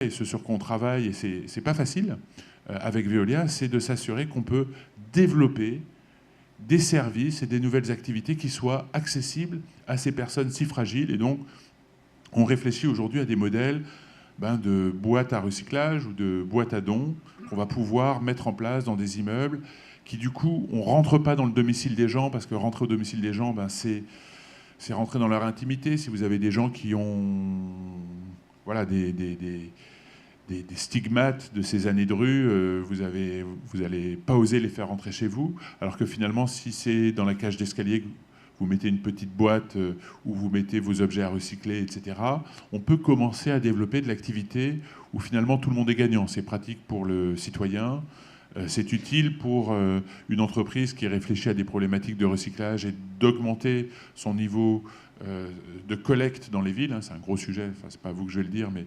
et ce sur quoi on travaille, et c'est pas facile avec Veolia, c'est de s'assurer qu'on peut développer des services et des nouvelles activités qui soient accessibles à ces personnes si fragiles. Et donc, on réfléchit aujourd'hui à des modèles de boîtes à recyclage ou de boîtes à dons qu'on va pouvoir mettre en place dans des immeubles qui, du coup, on ne rentre pas dans le domicile des gens, parce que rentrer au domicile des gens, c'est rentrer dans leur intimité. Si vous avez des gens qui ont des stigmates de ces années de rue, vous n'allez pas oser les faire rentrer chez vous, alors que finalement, si c'est dans la cage d'escalier que vous mettez une petite boîte où vous mettez vos objets à recycler, etc., on peut commencer à développer de l'activité où finalement tout le monde est gagnant. C'est pratique pour le citoyen, c'est utile pour une entreprise qui réfléchit à des problématiques de recyclage et d'augmenter son niveau de collecte dans les villes. C'est un gros sujet, enfin, c'est pas à vous que je vais le dire, mais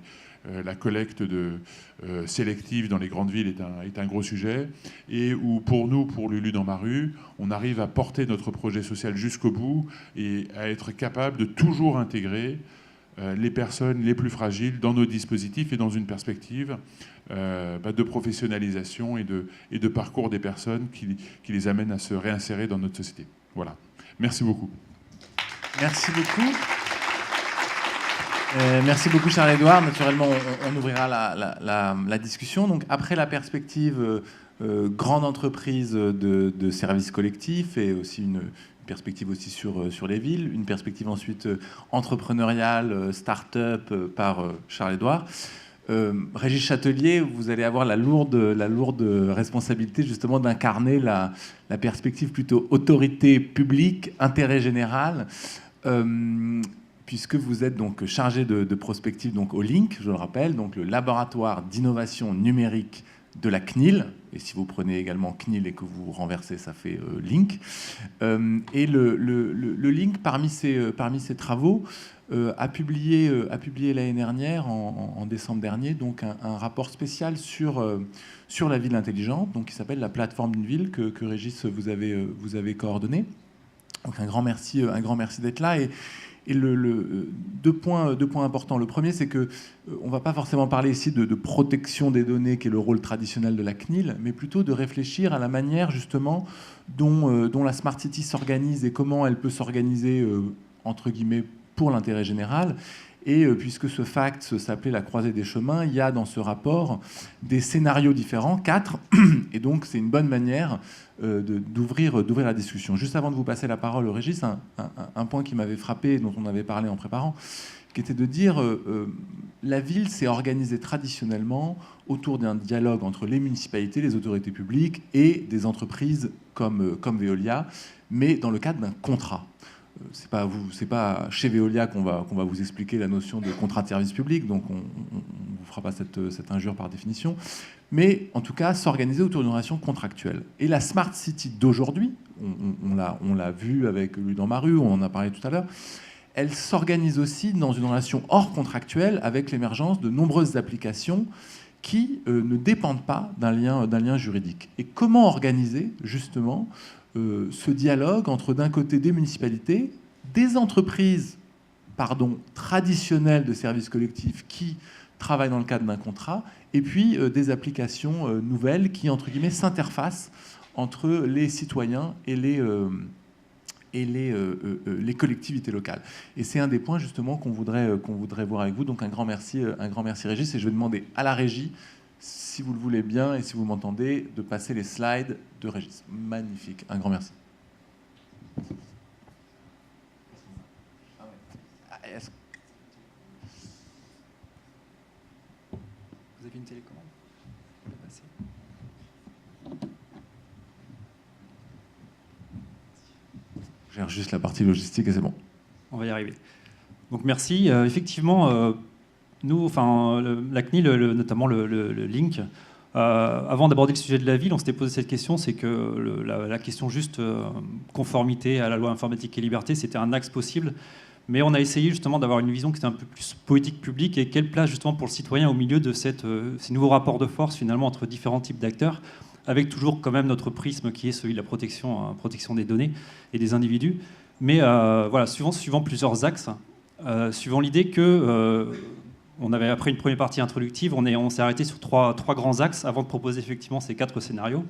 la collecte sélective dans les grandes villes est un gros sujet, et où pour nous, pour Lulu dans ma rue, on arrive à porter notre projet social jusqu'au bout et à être capable de toujours intégrer les personnes les plus fragiles dans nos dispositifs et dans une perspective de professionnalisation et de parcours des personnes qui les amènent à se réinsérer dans notre société. Voilà. Merci beaucoup. Merci beaucoup. Merci beaucoup Charles-Édouard. Naturellement, on ouvrira la discussion. Donc, après la perspective grande entreprise de services collectifs et aussi une perspective aussi sur les villes, une perspective ensuite entrepreneuriale, start-up par Charles-Édouard. Régis Chatelier, vous allez avoir la lourde responsabilité justement d'incarner la perspective plutôt autorité publique, intérêt général, puisque vous êtes donc chargé de prospective donc au LINC, je le rappelle, donc le laboratoire d'innovation numérique de la CNIL, et si vous prenez également CNIL et que vous renversez, ça fait LINC. Et le LINC, parmi ses travaux, a publié l'année dernière, en décembre dernier, donc un rapport spécial sur la ville intelligente, donc qui s'appelle la plateforme d'une ville que Régis vous avez coordonné. Donc un grand merci d'être là. Et deux points importants. Le premier, c'est que on ne va pas forcément parler ici de protection des données, qui est le rôle traditionnel de la CNIL, mais plutôt de réfléchir à la manière justement dont la Smart City s'organise et comment elle peut s'organiser entre guillemets pour l'intérêt général. Et puisque ce fact s'appelait la croisée des chemins, il y a dans ce rapport des scénarios différents, 4, et donc c'est une bonne manière d'ouvrir la discussion. Juste avant de vous passer la parole, Régis, un point qui m'avait frappé, dont on avait parlé en préparant, qui était de dire la ville s'est organisée traditionnellement autour d'un dialogue entre les municipalités, les autorités publiques et des entreprises comme Veolia, mais dans le cadre d'un contrat. C'est pas chez Veolia qu'on va vous expliquer la notion de contrat de service public, donc on ne vous fera pas cette injure par définition, mais en tout cas s'organiser autour d'une relation contractuelle. Et la Smart City d'aujourd'hui, on l'a vu avec Lulu dans ma rue, on en a parlé tout à l'heure, elle s'organise aussi dans une relation hors contractuelle avec l'émergence de nombreuses applications qui ne dépendent pas d'un lien juridique. Et comment organiser justement ce dialogue entre, d'un côté, des municipalités, des entreprises traditionnelles de services collectifs qui travaillent dans le cadre d'un contrat, et puis des applications nouvelles qui, entre guillemets, s'interfacent entre les citoyens et les collectivités locales. Et c'est un des points, justement, qu'on voudrait voir avec vous. Donc, un grand merci Régis. Et je vais demander à la régie, si vous le voulez bien et si vous m'entendez, de passer les slides de Régis. Magnifique. Un grand merci. Vous avez une télécommande ? Je gère juste la partie logistique et c'est bon. On va y arriver. Donc merci. Effectivement, nous, la CNIL, notamment le LINC, avant d'aborder le sujet de la ville, on s'était posé cette question, c'est que la question juste conformité à la loi informatique et liberté, c'était un axe possible. Mais on a essayé justement d'avoir une vision qui était un peu plus politique publique et quelle place justement pour le citoyen au milieu de ces nouveaux rapports de force finalement entre différents types d'acteurs, avec toujours quand même notre prisme qui est celui de la protection des données et des individus. Mais voilà, suivant plusieurs axes, suivant l'idée que on avait après une première partie introductive, on s'est arrêté sur trois grands axes avant de proposer effectivement ces 4 scénarios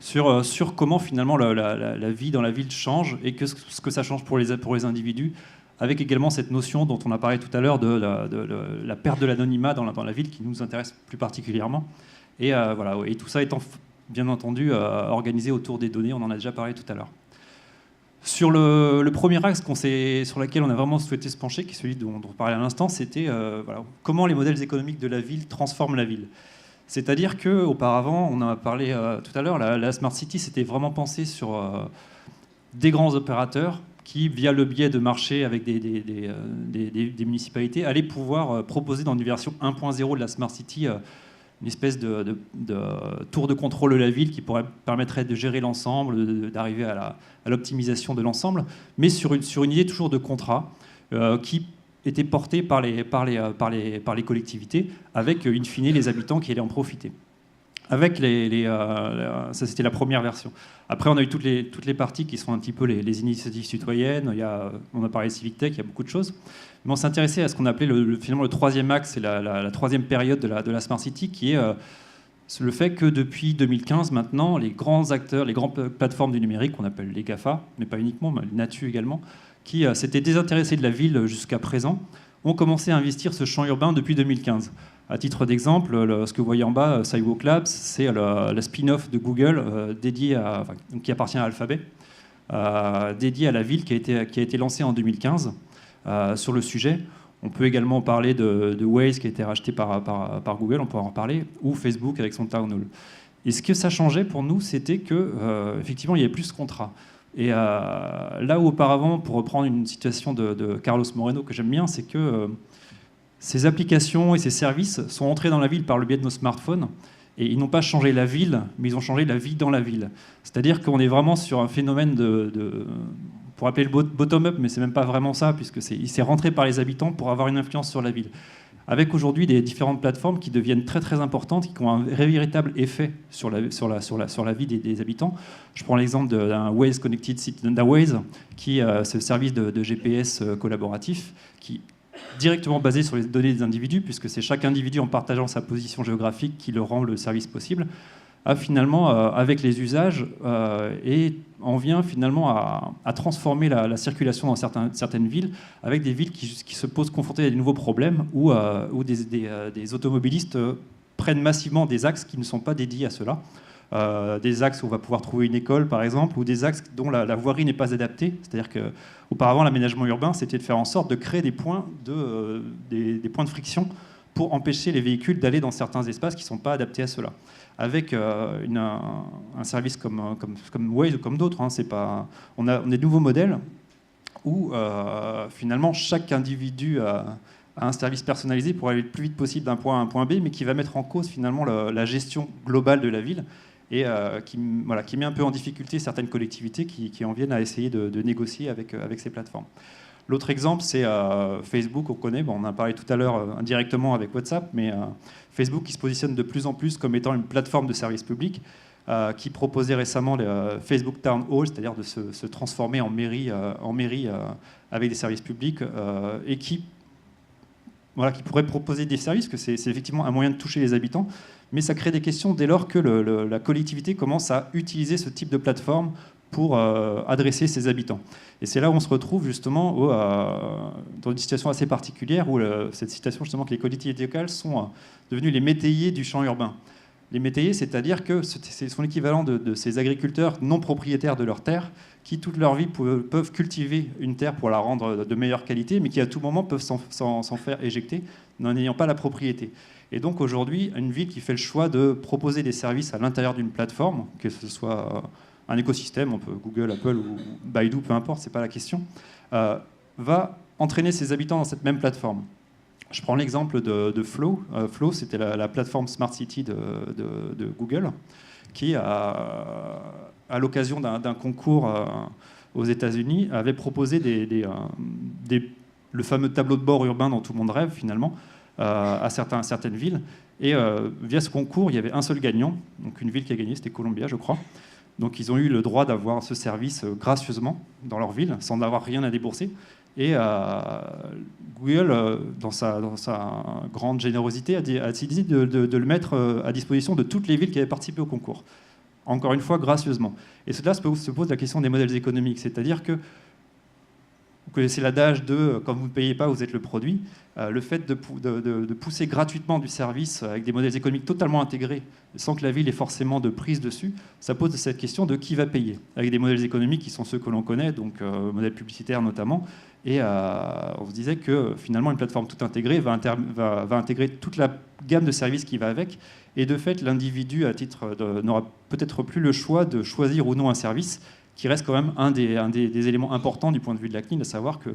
sur comment finalement la vie dans la ville change et ce que ça change pour les individus, avec également cette notion dont on a parlé tout à l'heure de la perte de l'anonymat dans la ville qui nous intéresse plus particulièrement. Et, voilà, et tout ça étant bien entendu organisé autour des données, on en a déjà parlé tout à l'heure. Sur le premier axe sur lequel on a vraiment souhaité se pencher, qui est celui dont on parlait à l'instant, c'était voilà, comment les modèles économiques de la ville transforment la ville. C'est-à-dire qu'auparavant, on en a parlé tout à l'heure, la Smart City, c'était vraiment pensé sur des grands opérateurs qui, via le biais de marchés avec des municipalités, allaient pouvoir proposer dans une version 1.0 de la Smart City une espèce de tour de contrôle de la ville qui permettrait de gérer l'ensemble, d'arriver à l'optimisation de l'ensemble, mais sur une idée toujours de contrat qui était portée par les collectivités, avec in fine les habitants qui allaient en profiter. Avec ça, c'était la première version. Après, on a eu toutes les parties qui sont un petit peu les initiatives citoyennes. On a parlé de Civic Tech, il y a beaucoup de choses. Mais on s'intéressait à ce qu'on appelait finalement le troisième axe, c'est la troisième période de la Smart City, qui est le fait que depuis 2015, maintenant, les grands acteurs, les grandes plateformes du numérique, qu'on appelle les GAFA, mais pas uniquement, mais Natu également, qui s'étaient désintéressés de la ville jusqu'à présent, ont commencé à investir ce champ urbain depuis 2015. À titre d'exemple, ce que vous voyez en bas, Sidewalk Labs, c'est la spin-off de Google qui appartient à Alphabet, dédié à la ville qui a été lancée en 2015 sur le sujet. On peut également parler de Waze qui a été racheté par Google, on peut en reparler, ou Facebook avec son Town Hall. Et ce que ça changeait pour nous, c'était qu'effectivement, il y avait plus de contrats. Et là où auparavant, pour reprendre une citation de Carlos Moreno que j'aime bien, c'est que ces applications et ces services sont entrés dans la ville par le biais de nos smartphones et ils n'ont pas changé la ville, mais ils ont changé la vie dans la ville. C'est-à-dire qu'on est vraiment sur un phénomène pour appeler le bottom-up, mais c'est même pas vraiment ça, puisque c'est rentré par les habitants pour avoir une influence sur la ville. Avec aujourd'hui des différentes plateformes qui deviennent très très importantes, qui ont un véritable effet sur la vie des habitants. Je prends l'exemple d'un Waze Connected City, d'un Waze, qui c'est le service de GPS collaboratif, qui directement basé sur les données des individus, puisque c'est chaque individu en partageant sa position géographique qui le rend le service possible, finalement, avec les usages, et on vient finalement à transformer la circulation dans certaines villes, avec des villes qui se posent confrontées à de nouveaux problèmes, où des automobilistes prennent massivement des axes qui ne sont pas dédiés à cela. Des axes où on va pouvoir trouver une école, par exemple, ou des axes dont la voirie n'est pas adaptée. C'est-à-dire qu'auparavant, l'aménagement urbain, c'était de faire en sorte de créer des points de friction pour empêcher les véhicules d'aller dans certains espaces qui ne sont pas adaptés à cela. Avec un service comme Waze ou comme d'autres, on a des nouveaux modèles où finalement chaque individu a un service personnalisé pour aller le plus vite possible d'un point A à un point B, mais qui va mettre en cause finalement la gestion globale de la ville et qui met un peu en difficulté certaines collectivités qui en viennent à essayer de négocier avec ces plateformes. L'autre exemple, c'est Facebook, on connaît, on en a parlé tout à l'heure indirectement avec WhatsApp, mais Facebook qui se positionne de plus en plus comme étant une plateforme de service public, qui proposait récemment le Facebook Town Hall, c'est-à-dire de se transformer en mairie avec des services publics, et qui pourrait proposer des services, que c'est effectivement un moyen de toucher les habitants, mais ça crée des questions dès lors que la collectivité commence à utiliser ce type de plateforme pour adresser ses habitants. Et c'est là où on se retrouve justement dans une situation assez particulière, où cette situation justement que les collectivités locales sont devenues les métayers du champ urbain. Les métayers, c'est-à-dire que c'est son équivalent de ces agriculteurs non propriétaires de leur terre, qui toute leur vie peuvent cultiver une terre pour la rendre de meilleure qualité, mais qui à tout moment peuvent s'en faire éjecter, n'en ayant pas la propriété. Et donc aujourd'hui, une ville qui fait le choix de proposer des services à l'intérieur d'une plateforme, que ce soit un écosystème, on peut Google, Apple ou Baidu, peu importe, c'est pas la question, va entraîner ses habitants dans cette même plateforme. Je prends l'exemple de Flow. Flow, c'était la plateforme Smart City de Google, qui, à l'occasion d'un concours aux États-Unis, avait proposé le fameux tableau de bord urbain dont tout le monde rêve, finalement, à certaines villes. Et via ce concours, il y avait un seul gagnant, donc une ville qui a gagné, c'était Columbia, je crois. Donc ils ont eu le droit d'avoir ce service gracieusement dans leur ville, sans avoir rien à débourser. Et Google, dans sa grande générosité, a décidé de le mettre à disposition de toutes les villes qui avaient participé au concours. Encore une fois, gracieusement. Et cela se pose la question des modèles économiques, c'est-à-dire que vous connaissez l'adage de « quand vous ne payez pas, vous êtes le produit ». Le fait de pousser gratuitement du service avec des modèles économiques totalement intégrés, sans que la ville ait forcément de prise dessus, ça pose cette question de qui va payer, avec des modèles économiques qui sont ceux que l'on connaît, donc modèles publicitaires notamment. Et on se disait que finalement, une plateforme tout intégrée va intégrer toute la gamme de services qui va avec. Et de fait, l'individu, n'aura peut-être plus le choix de choisir ou non un service, qui reste quand même un des éléments importants du point de vue de la CNIL, à savoir que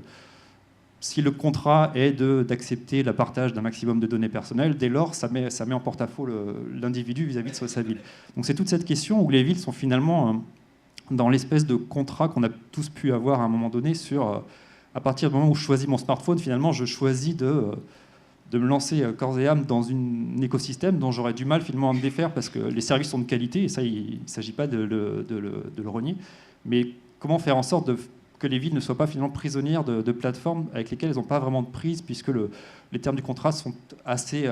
si le contrat est d'accepter le partage d'un maximum de données personnelles, dès lors, ça met en porte-à-faux l'individu vis-à-vis de sa ville. Donc c'est toute cette question où les villes sont finalement dans l'espèce de contrat qu'on a tous pu avoir à un moment donné sur, à partir du moment où je choisis mon smartphone, finalement, je choisis de me lancer corps et âme dans un écosystème dont j'aurais du mal finalement à me défaire parce que les services sont de qualité, et ça, il ne s'agit pas de le renier. Mais comment faire en sorte que les villes ne soient pas finalement prisonnières de plateformes avec lesquelles elles n'ont pas vraiment de prise, puisque les termes du contrat sont assez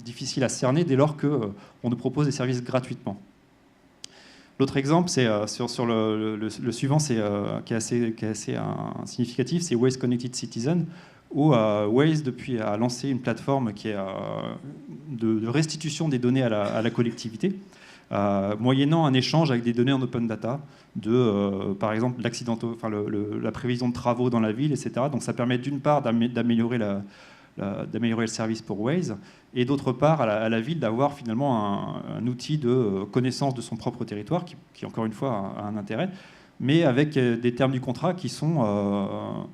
difficiles à cerner dès lors qu'on nous propose des services gratuitement. L'autre exemple, c'est sur le suivant, qui est assez significatif, c'est Waze Connected Citizen, où Waze depuis a lancé une plateforme qui est de restitution des données à la collectivité, moyennant un échange avec des données en open data, par exemple la prévision de travaux dans la ville, etc. Donc ça permet d'une part d'améliorer le service pour Waze, et d'autre part à la ville d'avoir finalement un outil de connaissance de son propre territoire, qui encore une fois a un intérêt, mais avec des termes du contrat qui sont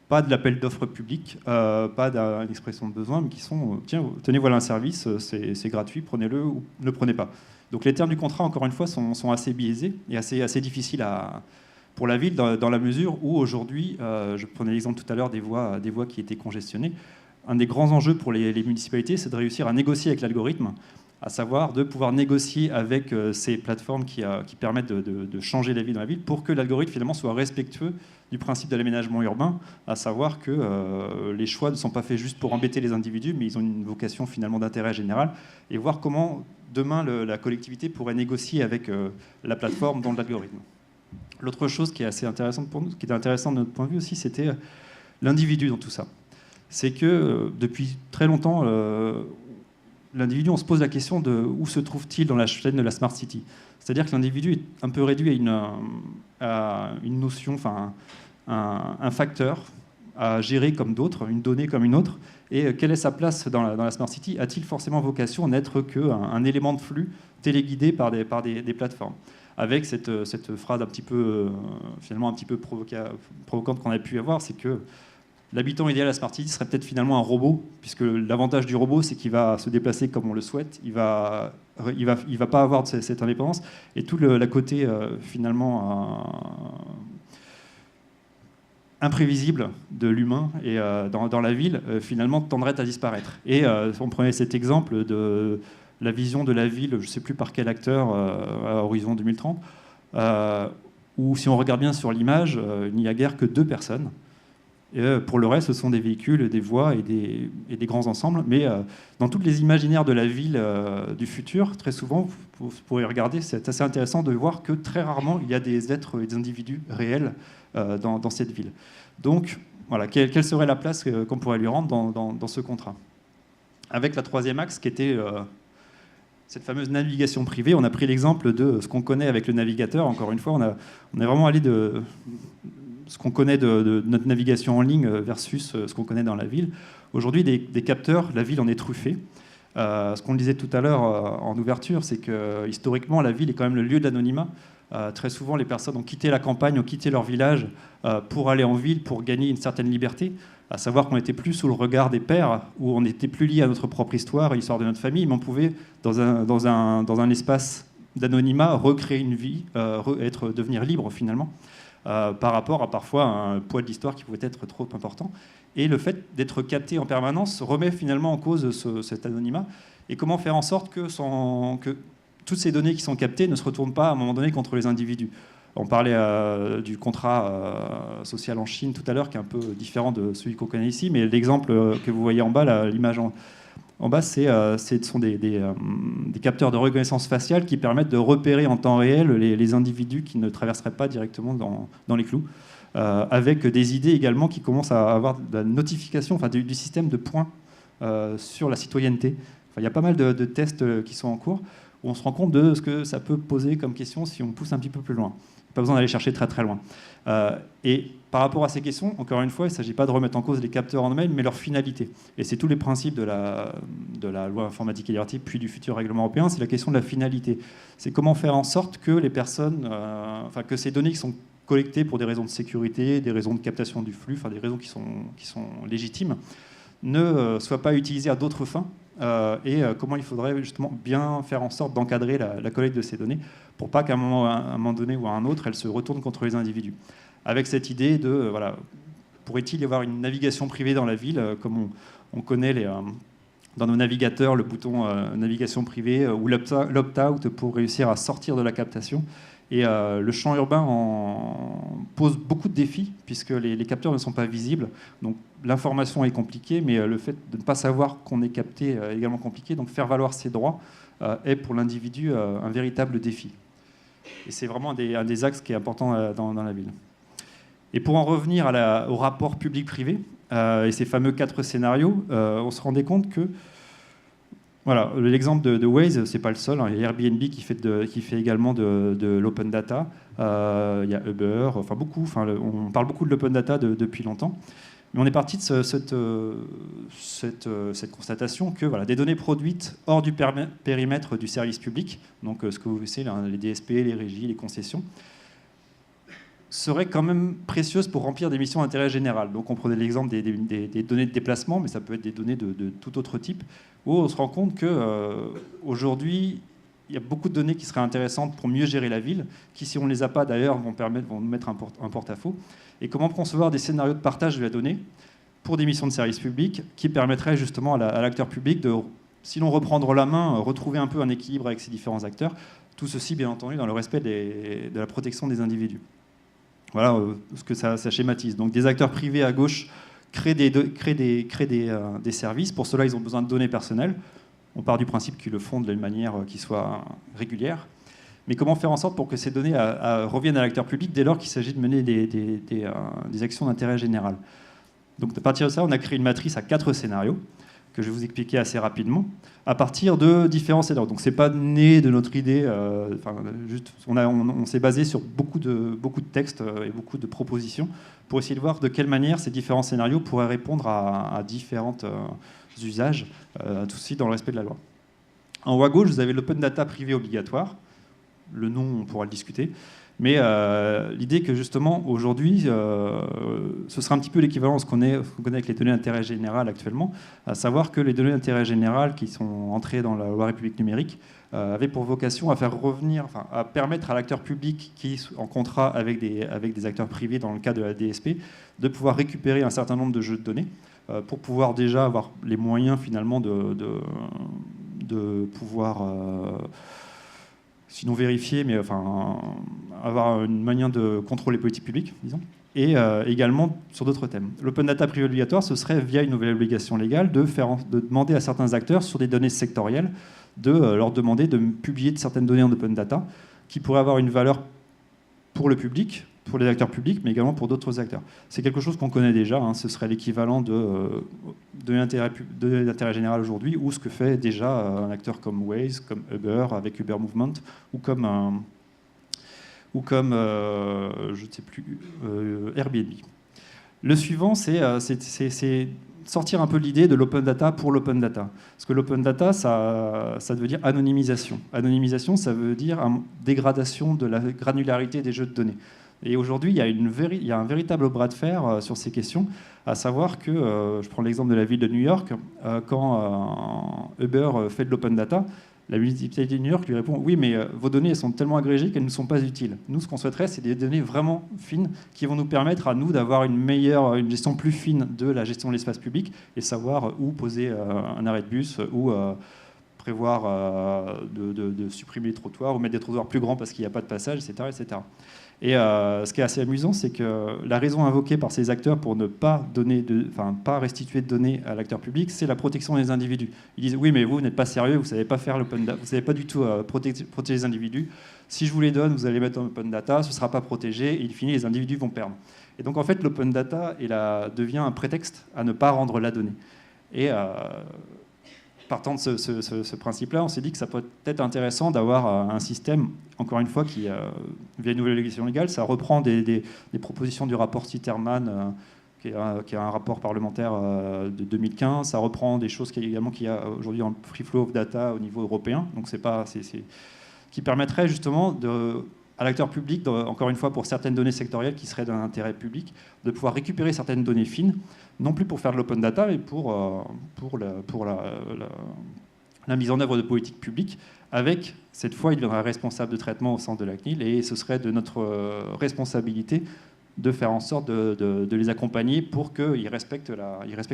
pas de l'appel d'offres public, pas d'une expression de besoin, mais qui sont tiens, tenez, voilà un service, c'est gratuit, prenez-le ou ne le prenez pas. Donc les termes du contrat, encore une fois, sont assez biaisés et assez difficiles pour la ville, dans la mesure où aujourd'hui, je prenais l'exemple tout à l'heure des voies qui étaient congestionnées. Un des grands enjeux pour les municipalités, c'est de réussir à négocier avec l'algorithme, à savoir de pouvoir négocier avec ces plateformes qui permettent de changer la vie dans la ville pour que l'algorithme finalement soit respectueux du principe de l'aménagement urbain, à savoir que les choix ne sont pas faits juste pour embêter les individus, mais ils ont une vocation finalement d'intérêt général, et voir comment demain la collectivité pourrait négocier avec la plateforme dans l'algorithme. L'autre chose qui est assez intéressante pour nous, qui est intéressante de notre point de vue aussi, c'était l'individu dans tout ça. C'est que depuis très longtemps, l'individu, on se pose la question de où se trouve-t-il dans la chaîne de la Smart City. C'est-à-dire que l'individu est un peu réduit à une notion, enfin un facteur à gérer comme d'autres, une donnée comme une autre. Et quelle est sa place dans la Smart City? A-t-il forcément vocation à n'être qu'un élément de flux téléguidé par des plateformes? Avec cette phrase finalement un petit peu provocante qu'on a pu avoir, c'est que l'habitant idéal à Smart City serait peut-être finalement un robot, puisque l'avantage du robot, c'est qu'il va se déplacer comme on le souhaite, il va pas avoir cette indépendance, et tout le côté finalement imprévisible de l'humain et dans la ville, finalement tendrait à disparaître. Et on prenait cet exemple de la vision de la ville, je ne sais plus par quel acteur, à horizon 2030, où si on regarde bien sur l'image, il n'y a guère que 2 personnes. Et pour le reste, ce sont des véhicules, des voies et des grands ensembles. Mais dans toutes les imaginaires de la ville du futur, très souvent, vous pourrez regarder, c'est assez intéressant de voir que très rarement, il y a des êtres et des individus réels dans cette ville. Donc, voilà, quelle serait la place qu'on pourrait lui rendre dans ce contrat? Avec la troisième axe, qui était cette fameuse navigation privée, on a pris l'exemple de ce qu'on connaît avec le navigateur. Encore une fois, on est vraiment allé de ce qu'on connaît de notre navigation en ligne versus ce qu'on connaît dans la ville. Aujourd'hui, des capteurs, la ville en est truffée. Ce qu'on disait tout à l'heure en ouverture, c'est que historiquement, la ville est quand même le lieu de l'anonymat. Très souvent, les personnes ont quitté la campagne, ont quitté leur village pour aller en ville, pour gagner une certaine liberté, à savoir qu'on n'était plus sous le regard des pairs, où on n'était plus lié à notre propre histoire, à l'histoire de notre famille, mais on pouvait, dans un espace d'anonymat, recréer une vie, devenir libre finalement. Par rapport à parfois un poids de l'histoire qui pouvait être trop important. Et le fait d'être capté en permanence remet finalement en cause cet anonymat. Et comment faire en sorte que toutes ces données qui sont captées ne se retournent pas à un moment donné contre les individus. On parlait du contrat social en Chine tout à l'heure, qui est un peu différent de celui qu'on connaît ici, mais l'exemple que vous voyez en bas, l'image en bas, ce sont des capteurs de reconnaissance faciale qui permettent de repérer en temps réel les individus qui ne traverseraient pas directement dans les clous, avec des idées également qui commencent à avoir de la notification, enfin, du système de points sur la citoyenneté. Enfin, il y a pas mal de tests qui sont en cours, où on se rend compte de ce que ça peut poser comme question si on pousse un petit peu plus loin. Pas besoin d'aller chercher très très loin. Et par rapport à ces questions, encore une fois, il ne s'agit pas de remettre en cause les capteurs en eux-mêmes, mais leur finalité. Et c'est tous les principes de la loi informatique et liberté, puis du futur règlement européen, c'est la question de la finalité. C'est comment faire en sorte que les personnes, que ces données qui sont collectées pour des raisons de sécurité, des raisons de captation du flux, enfin des raisons qui sont légitimes, ne soient pas utilisées à d'autres fins. Et comment il faudrait justement bien faire en sorte d'encadrer la collecte de ces données pour pas qu'à un moment donné ou à un autre, elles se retournent contre les individus. Avec cette idée de, pourrait-il y avoir une navigation privée dans la ville, comme on connaît dans nos navigateurs le bouton navigation privée ou l'opt-out pour réussir à sortir de la captation. Et le champ urbain pose beaucoup de défis, puisque les capteurs ne sont pas visibles. Donc l'information est compliquée, mais le fait de ne pas savoir qu'on est capté est également compliqué. Donc faire valoir ses droits est pour l'individu un véritable défi. Et c'est vraiment un des axes qui est important dans la ville. Et pour en revenir au rapport public-privé, et ces fameux 4 scénarios, on se rendait compte que voilà, l'exemple de Waze, c'est pas le seul. Il y a Airbnb qui fait également de l'open data. Il y a Uber, enfin beaucoup. Enfin, on parle beaucoup de l'open data depuis longtemps. Mais on est parti de cette constatation que des données produites hors du périmètre du service public, donc ce que vous savez, les DSP, les régies, les concessions, seraient quand même précieuses pour remplir des missions d'intérêt général. Donc on prenait l'exemple des données de déplacement, mais ça peut être des données de tout autre type, où on se rend compte qu'aujourd'hui, il y a beaucoup de données qui seraient intéressantes pour mieux gérer la ville, qui, si on ne les a pas d'ailleurs, vont nous mettre un porte-à-faux. Et comment concevoir des scénarios de partage de la donnée pour des missions de service public qui permettraient justement à l'acteur public de, si l'on reprendre la main, retrouver un peu un équilibre avec ces différents acteurs, tout ceci bien entendu dans le respect de la protection des individus. Voilà ce que ça schématise. Donc des acteurs privés à gauche créent des services. Pour cela, ils ont besoin de données personnelles. On part du principe qu'ils le font de manière qui soit régulière. Mais comment faire en sorte pour que ces données reviennent à l'acteur public dès lors qu'il s'agit de mener des actions d'intérêt général? Donc à partir de ça, on a créé une matrice à 4 scénarios que je vais vous expliquer assez rapidement, à partir de différents scénarios. Donc c'est pas né de notre idée, on s'est basé sur beaucoup de textes et beaucoup de propositions pour essayer de voir de quelle manière ces différents scénarios pourraient répondre à différents usages, tout ceci dans le respect de la loi. En haut à gauche, vous avez l'open data privé obligatoire. Le nom, on pourra le discuter. Mais l'idée que justement, aujourd'hui, ce sera un petit peu l'équivalent de ce qu'on connaît avec les données d'intérêt général actuellement, à savoir que les données d'intérêt général qui sont entrées dans la loi République numérique avaient pour vocation à faire revenir, à permettre à l'acteur public qui est en contrat avec des acteurs privés dans le cas de la DSP, de pouvoir récupérer un certain nombre de jeux de données pour pouvoir déjà avoir les moyens finalement de pouvoir... sinon vérifier, mais avoir une manière de contrôler les politiques publiques, disons, et également sur d'autres thèmes. L'open data privé obligatoire, ce serait via une nouvelle obligation légale de demander à certains acteurs sur des données sectorielles de leur demander de publier certaines données en open data qui pourraient avoir une valeur pour le public, pour les acteurs publics, mais également pour d'autres acteurs. C'est quelque chose qu'on connaît déjà, ce serait l'équivalent de l'intérêt général aujourd'hui, ou ce que fait déjà un acteur comme Waze, comme Uber, avec Uber Movement, ou comme je ne sais plus, Airbnb. Le suivant, c'est sortir un peu l'idée de l'open data pour l'open data. Parce que l'open data, ça veut dire anonymisation. Anonymisation, ça veut dire dégradation de la granularité des jeux de données. Et aujourd'hui, il y a un véritable bras de fer sur ces questions, à savoir que, je prends l'exemple de la ville de New York, quand Uber fait de l'open data, la municipalité de New York lui répond « Oui, mais vos données elles sont tellement agrégées qu'elles ne sont pas utiles. Nous, ce qu'on souhaiterait, c'est des données vraiment fines qui vont nous permettre à nous d'avoir une gestion plus fine de la gestion de l'espace public et savoir où poser un arrêt de bus, où prévoir de supprimer les trottoirs ou mettre des trottoirs plus grands parce qu'il n'y a pas de passage, etc. etc. » Et ce qui est assez amusant, c'est que la raison invoquée par ces acteurs pour ne pas pas restituer de données à l'acteur public, c'est la protection des individus. Ils disent oui, mais vous n'êtes pas sérieux, vous savez pas faire l'open data, vous savez pas du tout protéger les individus. Si je vous les donne, vous allez les mettre en open data, ce sera pas protégé, et in fine, les individus vont perdre. Et donc en fait, l'open data devient un prétexte à ne pas rendre la donnée. Et partant de ce principe-là, on s'est dit que ça peut être intéressant d'avoir un système, encore une fois, qui, via une nouvelle législation légale, ça reprend des propositions du rapport Sitterman, qui est un rapport parlementaire de 2015. Ça reprend des choses qu'il y a aujourd'hui dans le Free Flow of Data au niveau européen. Donc qui permettrait justement à l'acteur public, encore une fois pour certaines données sectorielles qui seraient d'un intérêt public, de pouvoir récupérer certaines données fines, non plus pour faire de l'open data, mais pour la mise en œuvre de politiques publiques, avec, cette fois, il deviendra responsable de traitement au sens de la CNIL, et ce serait de notre responsabilité de faire en sorte de les accompagner pour qu'ils respectent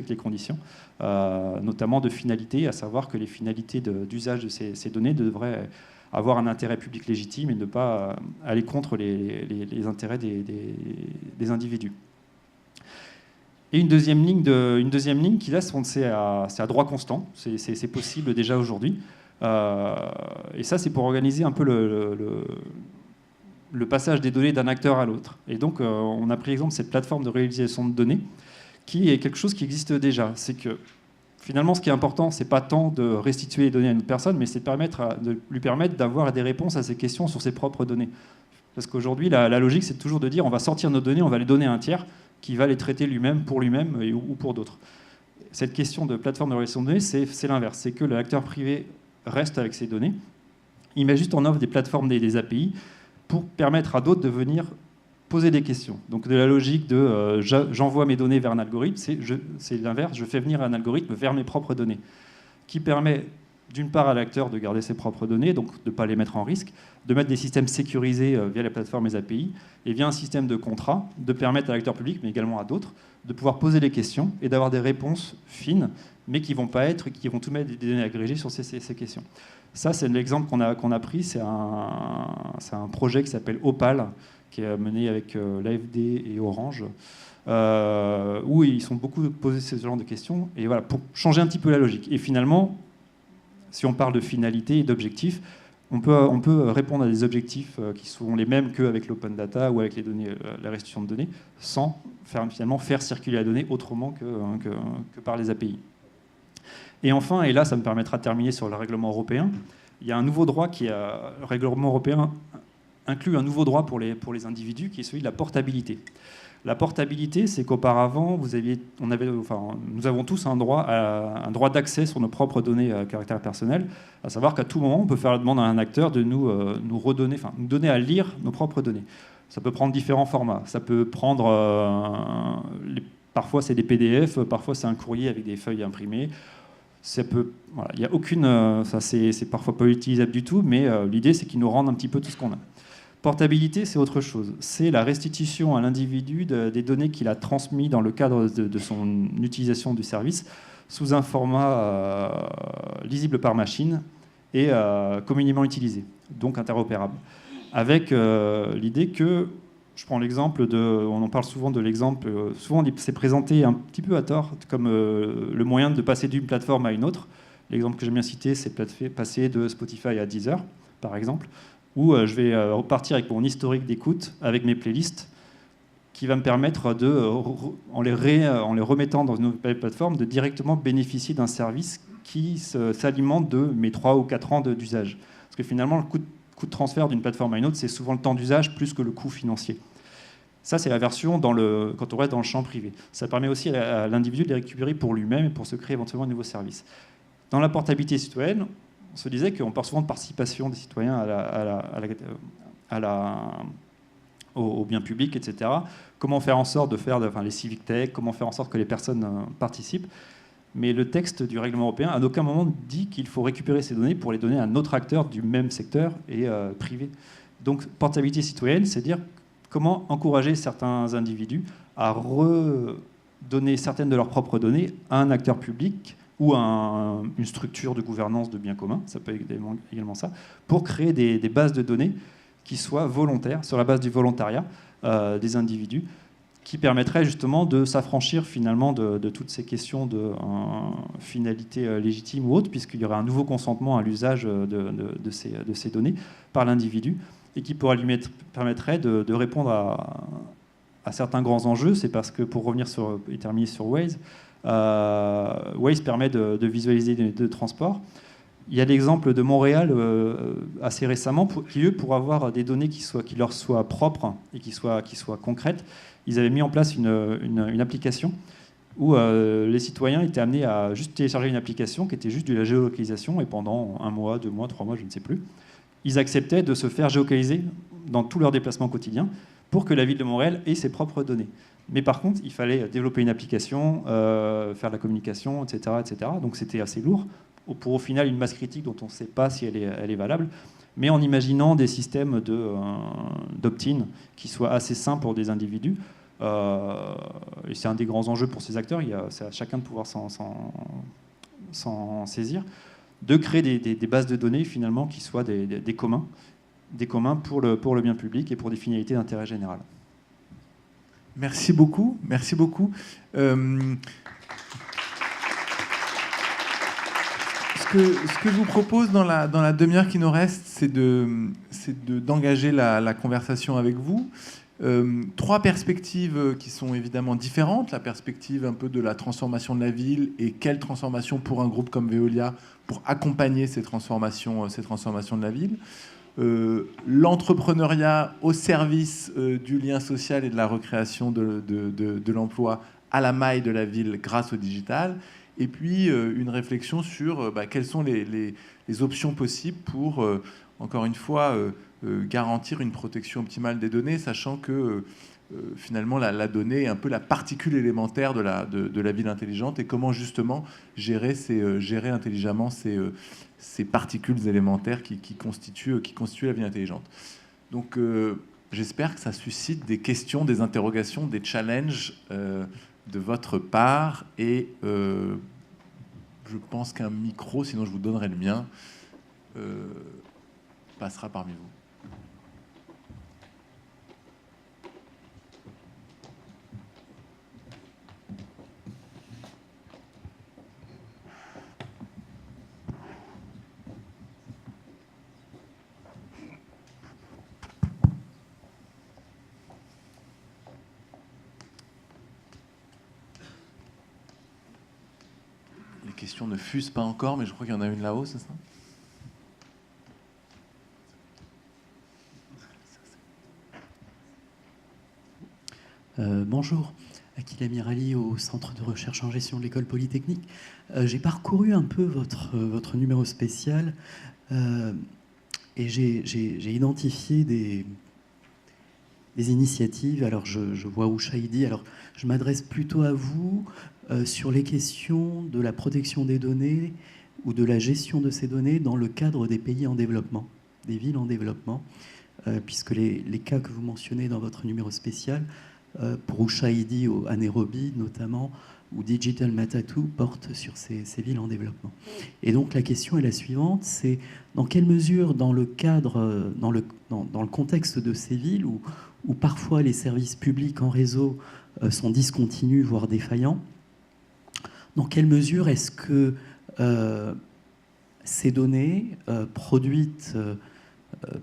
les conditions, notamment de finalité, à savoir que les finalités d'usage de ces données devraient avoir un intérêt public légitime et ne pas aller contre les intérêts des individus. Et une deuxième ligne qui là, c'est à droit constant. C'est possible déjà aujourd'hui. Et ça, c'est pour organiser un peu le passage des données d'un acteur à l'autre. Et donc, on a pris exemple cette plateforme de réutilisation de données, qui est quelque chose qui existe déjà. C'est que finalement, ce qui est important, c'est pas tant de restituer les données à une personne, mais c'est de lui permettre d'avoir des réponses à ses questions sur ses propres données. Parce qu'aujourd'hui, la logique, c'est toujours de dire on va sortir nos données, on va les donner à un tiers qui va les traiter lui-même pour lui-même ou pour d'autres. Cette question de plateforme de réalisation de données, c'est l'inverse. C'est que l'acteur privé reste avec ses données. Il met juste en offre des plateformes, des API, pour permettre à d'autres de venir poser des questions. Donc de la logique de j'envoie mes données vers un algorithme, c'est l'inverse, je fais venir un algorithme vers mes propres données, qui permet d'une part à l'acteur de garder ses propres données, donc de ne pas les mettre en risque, de mettre des systèmes sécurisés via les plateformes et les API, et via un système de contrat, de permettre à l'acteur public, mais également à d'autres, de pouvoir poser des questions et d'avoir des réponses fines, mais qui vont tout mettre des données agrégées sur ces questions. Ça, c'est l'exemple qu'on a pris, c'est un projet qui s'appelle Opal, qui est mené avec l'AFD et Orange, où ils sont beaucoup posés ce genre de questions, et voilà, pour changer un petit peu la logique. Et finalement, si on parle de finalité et d'objectifs, on peut répondre à des objectifs qui sont les mêmes qu'avec l'open data ou avec les données, la restitution de données, sans finalement faire circuler la donnée autrement que par les API. Et enfin, et là ça me permettra de terminer sur le règlement européen, il y a un nouveau droit le règlement européen inclut un nouveau droit pour les individus qui est celui de la portabilité. La portabilité, c'est qu'auparavant, nous avons tous un droit d'accès sur nos propres données à caractère personnel, à savoir qu'à tout moment, on peut faire la demande à un acteur de nous donner à lire nos propres données. Ça peut prendre différents formats. Ça peut prendre, parfois c'est des PDF, parfois c'est un courrier avec des feuilles imprimées. Il y a aucune, ça c'est parfois pas utilisable du tout, mais l'idée c'est qu'ils nous rendent un petit peu tout ce qu'on a. Portabilité, c'est autre chose. C'est la restitution à l'individu des données qu'il a transmises dans le cadre de son utilisation du service sous un format lisible par machine et communément utilisé, donc interopérable. Avec l'idée que, je prends l'exemple on en parle souvent de l'exemple, souvent c'est présenté un petit peu à tort comme le moyen de passer d'une plateforme à une autre. L'exemple que j'aime bien citer, c'est passer de Spotify à Deezer, par exemple, où je vais repartir avec mon historique d'écoute, avec mes playlists, qui va me permettre, en les remettant dans une nouvelle plateforme, de directement bénéficier d'un service qui s'alimente de mes 3 ou 4 ans d'usage. Parce que finalement, le coût de transfert d'une plateforme à une autre, c'est souvent le temps d'usage plus que le coût financier. Ça, c'est la version quand on reste dans le champ privé. Ça permet aussi à l'individu de les récupérer pour lui-même et pour se créer éventuellement un nouveau service. Dans la portabilité citoyenne, on se disait qu'on parle souvent de participation des citoyens au bien public, etc. Comment faire en sorte de faire les civic tech, comment faire en sorte que les personnes participent. Mais le texte du règlement européen, à aucun moment dit qu'il faut récupérer ces données pour les donner à un autre acteur du même secteur et privé. Donc, portabilité citoyenne, c'est dire comment encourager certains individus à redonner certaines de leurs propres données à un acteur public ou une structure de gouvernance de biens communs, ça peut être également ça, pour créer des bases de données qui soit volontaire, sur la base du volontariat des individus, qui permettrait justement de s'affranchir finalement de toutes ces questions de finalité légitime ou autre, puisqu'il y aurait un nouveau consentement à l'usage de ces données par l'individu, et qui permettrait de répondre à certains grands enjeux. C'est parce que, pour revenir et terminer sur Waze, Waze permet de visualiser des données de transport. Il y a l'exemple de Montréal assez récemment, qui, eux, pour avoir des données qui leur soient propres et qui soient concrètes, ils avaient mis en place une application où les citoyens étaient amenés à juste télécharger une application qui était juste de la géolocalisation, et pendant 1 mois, 2 mois, 3 mois, je ne sais plus, ils acceptaient de se faire géolocaliser dans tous leurs déplacements quotidiens pour que la ville de Montréal ait ses propres données. Mais par contre, il fallait développer une application, faire de la communication, etc., etc. Donc c'était assez lourd, pour au final une masse critique dont on ne sait pas si elle est valable, mais en imaginant des systèmes d'opt-in qui soient assez simples pour des individus. Et c'est un des grands enjeux pour ces acteurs, c'est à chacun de pouvoir s'en saisir, de créer des bases de données finalement qui soient des communs pour le bien public et pour des finalités d'intérêt général. Merci beaucoup, merci beaucoup. Ce que je vous propose dans la demi-heure qui nous reste, c'est d'engager la conversation avec vous. 3 perspectives qui sont évidemment différentes. La perspective un peu de la transformation de la ville, et quelle transformation pour un groupe comme Veolia pour accompagner ces transformations de la ville. L'entrepreneuriat au service du lien social et de la recréation de l'emploi à la maille de la ville grâce au digital. Et puis une réflexion sur quelles sont les options possibles pour, encore une fois, garantir une protection optimale des données, sachant que finalement la donnée est un peu la particule élémentaire de la ville intelligente, et comment justement gérer intelligemment ces particules élémentaires qui constituent la ville intelligente. Donc j'espère que ça suscite des questions, des interrogations, des challenges de votre part, et je pense qu'un micro, sinon je vous donnerai le mien, passera parmi vous. Les questions ne fusent pas encore, mais je crois qu'il y en a une là-haut, c'est ça ? Bonjour, Akil Amirali au Centre de recherche en gestion de l'École Polytechnique. J'ai parcouru un peu votre numéro spécial et j'ai identifié des initiatives. Alors je vois Ouchaïdi, alors je m'adresse plutôt à vous sur les questions de la protection des données ou de la gestion de ces données dans le cadre des pays en développement, des villes en développement, puisque les cas que vous mentionnez dans votre numéro spécial, pour Ouchaïdi à Nairobi notamment, ou Digital Matatu, portent sur ces villes en développement. Et donc la question est la suivante, c'est dans quelle mesure, dans le cadre, dans le contexte de ces villes où parfois les services publics en réseau sont discontinus, voire défaillants, dans quelle mesure est-ce que ces données produites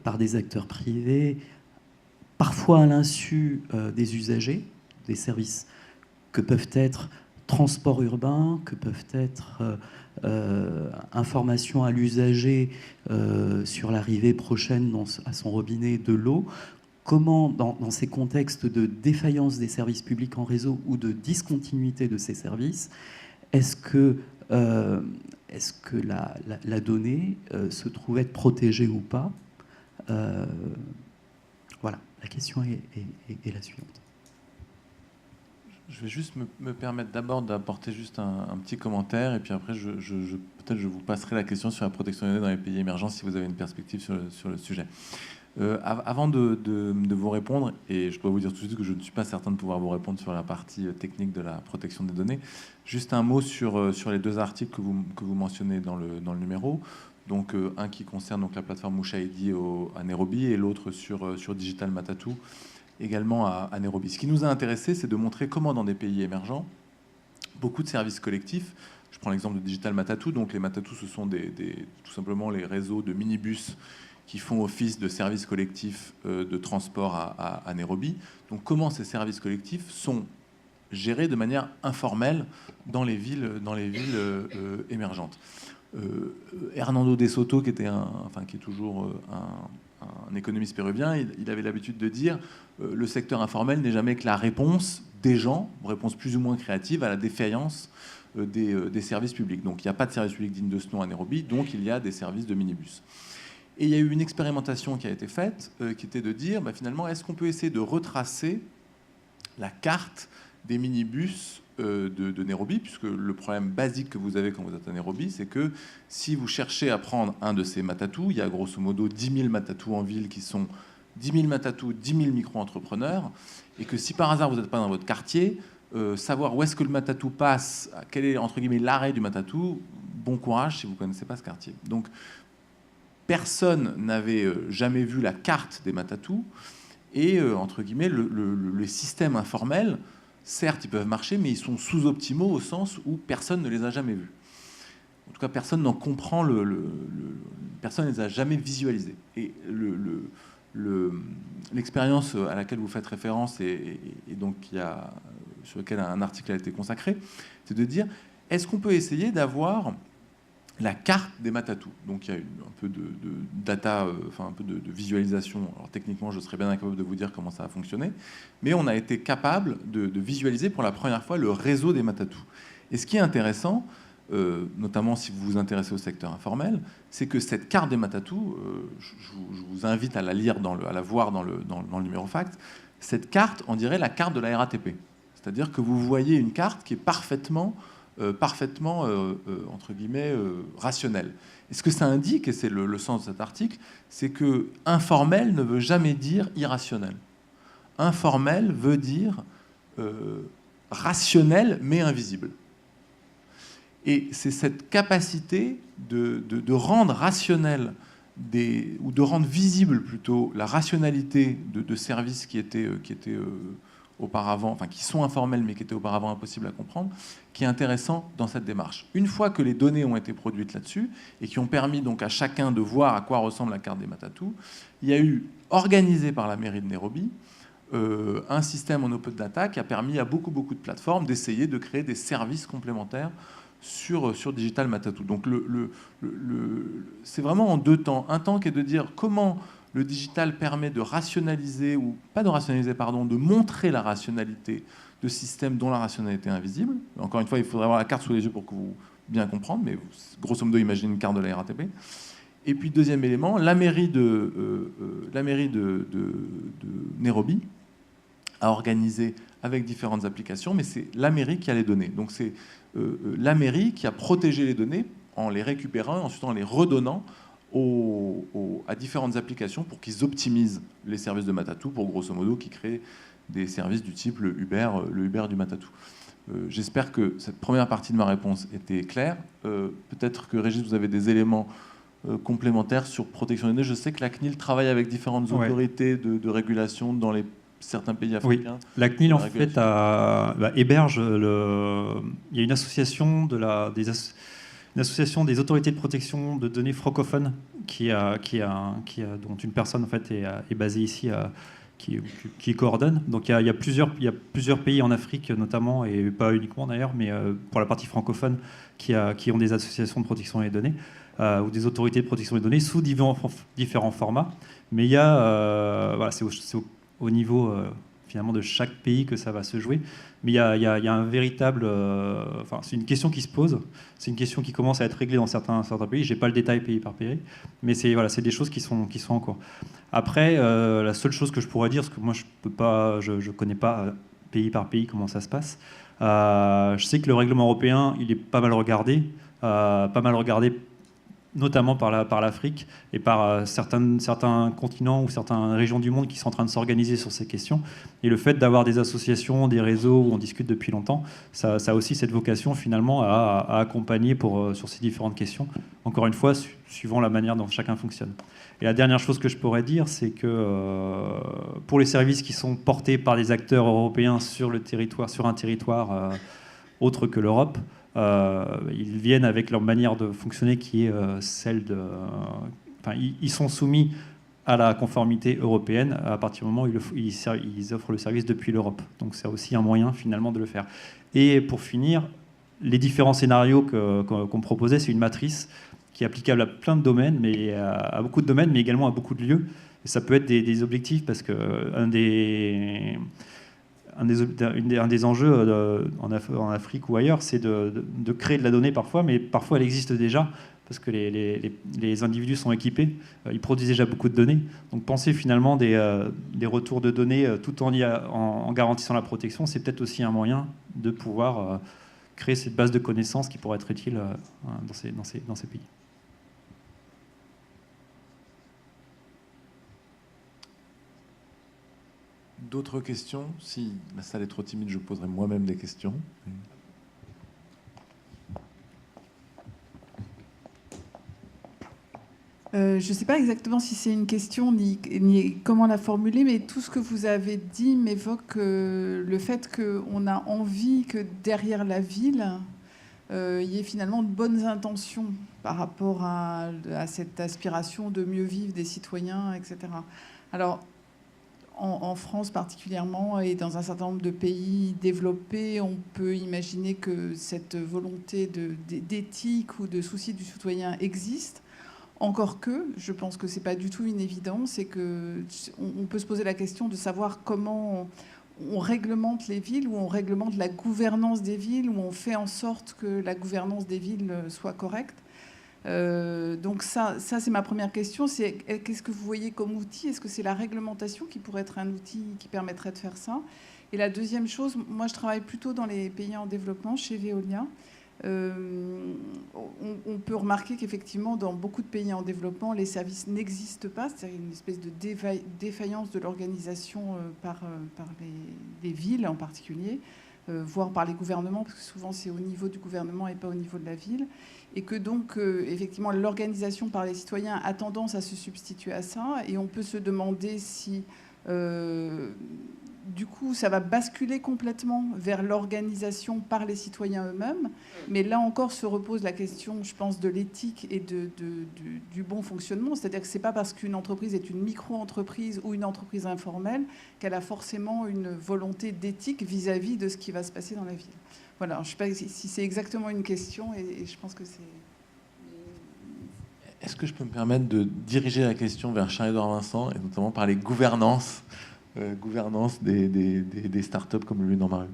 par des acteurs privés, parfois à l'insu des usagers, des services que peuvent être transport urbain, que peuvent être informations à l'usager sur l'arrivée prochaine à son robinet de l'eau, comment, dans ces contextes de défaillance des services publics en réseau ou de discontinuité de ces services, est-ce que la donnée se trouve être protégée ou pas? Voilà, la question est la suivante. Je vais juste me permettre d'abord d'apporter juste un petit commentaire, et puis après peut-être je vous passerai la question sur la protection des données dans les pays émergents si vous avez une perspective sur le sujet. Avant de vous répondre, et je dois vous dire tout de suite que je ne suis pas certain de pouvoir vous répondre sur la partie technique de la protection des données, juste un mot sur les deux articles que vous mentionnez dans le numéro. Donc un qui concerne donc la plateforme Mouchaïdi à Nairobi et l'autre sur Digital Matatu, également à Nairobi. Ce qui nous a intéressé, c'est de montrer comment dans des pays émergents, beaucoup de services collectifs, je prends l'exemple de Digital Matatu, donc les Matatu, ce sont tout simplement les réseaux de minibus qui font office de services collectifs de transport à Nairobi. Donc comment ces services collectifs sont gérés de manière informelle dans les villes émergentes. Hernando de Soto, qui est toujours un économiste péruvien, il avait l'habitude de dire le secteur informel n'est jamais que la réponse des gens, réponse plus ou moins créative à la défaillance des services publics. Donc il n'y a pas de service public digne de ce nom à Nairobi, donc il y a des services de minibus. Et il y a eu une expérimentation qui a été faite, qui était de dire, finalement, est-ce qu'on peut essayer de retracer la carte des minibus de Nairobi, puisque le problème basique que vous avez quand vous êtes à Nairobi, c'est que si vous cherchez à prendre un de ces Matatu, il y a grosso modo 10 000 Matatu en ville qui sont 10 000 Matatu, 10 000 micro-entrepreneurs, et que si par hasard vous n'êtes pas dans votre quartier, savoir où est-ce que le Matatu passe, quel est, entre guillemets, l'arrêt du Matatu, bon courage si vous ne connaissez pas ce quartier. Donc, personne n'avait jamais vu la carte des Matatu et, entre guillemets, les systèmes informels, certes, ils peuvent marcher, mais ils sont sous-optimaux au sens où personne ne les a jamais vus. En tout cas, personne n'en comprend, personne ne les a jamais visualisés. Et l'expérience à laquelle vous faites référence et donc sur laquelle un article a été consacré, c'est de dire, est-ce qu'on peut essayer d'avoir la carte des Matatu. Donc il y a un peu de data, un peu de visualisation. Alors techniquement, je serais bien incapable de vous dire comment ça a fonctionné, mais on a été capable de visualiser pour la première fois le réseau des Matatu. Et ce qui est intéressant, notamment si vous vous intéressez au secteur informel, c'est que cette carte des Matatu, je vous invite à la lire, à la voir dans le numéro Fact, cette carte, on dirait la carte de la RATP. C'est-à-dire que vous voyez une carte qui est parfaitement entre guillemets, rationnel. Et ce que ça indique, et c'est le sens de cet article, c'est que informel ne veut jamais dire irrationnel. Informel veut dire rationnel mais invisible. Et c'est cette capacité de rendre rationnel ou de rendre visible plutôt la rationalité de services qui étaient auparavant, qui sont informels mais qui étaient auparavant impossibles à comprendre, qui est intéressant dans cette démarche. Une fois que les données ont été produites là-dessus et qui ont permis donc à chacun de voir à quoi ressemble la carte des Matatu, il y a eu, organisé par la mairie de Nairobi, un système en open data qui a permis à beaucoup de plateformes d'essayer de créer des services complémentaires sur Digital Matatu. Donc c'est vraiment en deux temps. Un temps qui est de dire comment le digital permet de rationaliser, ou pas de rationaliser, pardon, de montrer la rationalité de systèmes dont la rationalité est invisible. Encore une fois, il faudrait avoir la carte sous les yeux pour que vous bien comprendre, mais grosso modo, imaginez une carte de la RATP. Et puis, deuxième élément, la mairie de Nairobi a organisé avec différentes applications, mais c'est la mairie qui a les données. Donc, c'est la mairie qui a protégé les données en les récupérant et ensuite en les redonnant à différentes applications pour qu'ils optimisent les services de Matatu, pour grosso modo qui créent des services du type le Uber du Matatu. J'espère que cette première partie de ma réponse était claire. Peut-être que Régis, vous avez des éléments complémentaires sur protection des données. Je sais que la CNIL travaille avec différentes autorités de régulation dans certains pays africains. Oui, la CNIL en fait héberge il y a une association une association des autorités de protection de données francophones dont une personne en fait est basée ici qui coordonne. Donc il y a plusieurs pays en Afrique notamment, et pas uniquement d'ailleurs, mais pour la partie francophone qui ont des associations de protection des données ou des autorités de protection des données sous différents formats. Mais il y a c'est au niveau finalement de chaque pays que ça va se jouer. Mais il y a un véritable... c'est une question qui se pose. C'est une question qui commence à être réglée dans certains pays. Je n'ai pas le détail pays par pays. Mais c'est des choses qui sont en cours. Après, la seule chose que je pourrais dire, parce que moi, je connais pas pays par pays comment ça se passe. Je sais que le règlement européen, il est pas mal regardé notamment par l'Afrique et par certains continents ou certaines régions du monde qui sont en train de s'organiser sur ces questions. Et le fait d'avoir des associations, des réseaux où on discute depuis longtemps, ça a aussi cette vocation finalement à accompagner sur ces différentes questions, encore une fois, suivant la manière dont chacun fonctionne. Et la dernière chose que je pourrais dire, c'est que pour les services qui sont portés par des acteurs européens sur un territoire autre que l'Europe, ils viennent avec leur manière de fonctionner qui est celle de... Enfin, ils sont soumis à la conformité européenne à partir du moment où ils offrent le service depuis l'Europe. Donc c'est aussi un moyen finalement de le faire. Et pour finir, les différents scénarios qu'on proposait, c'est une matrice qui est applicable à plein de domaines, mais à beaucoup de domaines, mais également à beaucoup de lieux. Et ça peut être des objectifs parce qu'un des enjeux en Afrique ou ailleurs, c'est de créer de la donnée parfois, mais parfois elle existe déjà parce que les individus sont équipés, ils produisent déjà beaucoup de données. Donc penser finalement des retours de données tout en garantissant la protection, c'est peut-être aussi un moyen de pouvoir créer cette base de connaissances qui pourrait être utile dans ces pays. D'autres questions? Si la salle est trop timide, je poserai moi-même des questions. Je ne sais pas exactement si c'est une question ni comment la formuler, mais tout ce que vous avez dit m'évoque le fait qu'on a envie que derrière la ville, il y ait finalement de bonnes intentions par rapport à cette aspiration de mieux vivre des citoyens, etc. Alors, en France particulièrement et dans un certain nombre de pays développés, on peut imaginer que cette volonté d'éthique ou de souci du citoyen existe. Encore que, je pense que c'est pas du tout une évidence et qu'on peut se poser la question de savoir comment on réglemente les villes, ou on réglemente la gouvernance des villes, ou on fait en sorte que la gouvernance des villes soit correcte. Donc ça c'est ma première question, c'est qu'est-ce que vous voyez comme outil? Est-ce que c'est la réglementation qui pourrait être un outil qui permettrait de faire ça? Et la deuxième chose, moi je travaille plutôt dans les pays en développement, chez Veolia. On peut remarquer qu'effectivement dans beaucoup de pays en développement, les services n'existent pas, c'est-à-dire une espèce de défaillance de l'organisation par les villes en particulier, voire par les gouvernements, parce que souvent c'est au niveau du gouvernement et pas au niveau de la ville. Et que donc, effectivement, l'organisation par les citoyens a tendance à se substituer à ça. Et on peut se demander si, du coup, ça va basculer complètement vers l'organisation par les citoyens eux-mêmes. Mais là encore se repose la question, je pense, de l'éthique et du bon fonctionnement. C'est-à-dire que ce n'est pas parce qu'une entreprise est une micro-entreprise ou une entreprise informelle qu'elle a forcément une volonté d'éthique vis-à-vis de ce qui va se passer dans la ville. Voilà, je ne sais pas si c'est exactement une question, et je pense que c'est... Est-ce que je peux me permettre de diriger la question vers Charles-Édouard Vincent, et notamment parler gouvernance des startups comme le Lieu dans ma rue?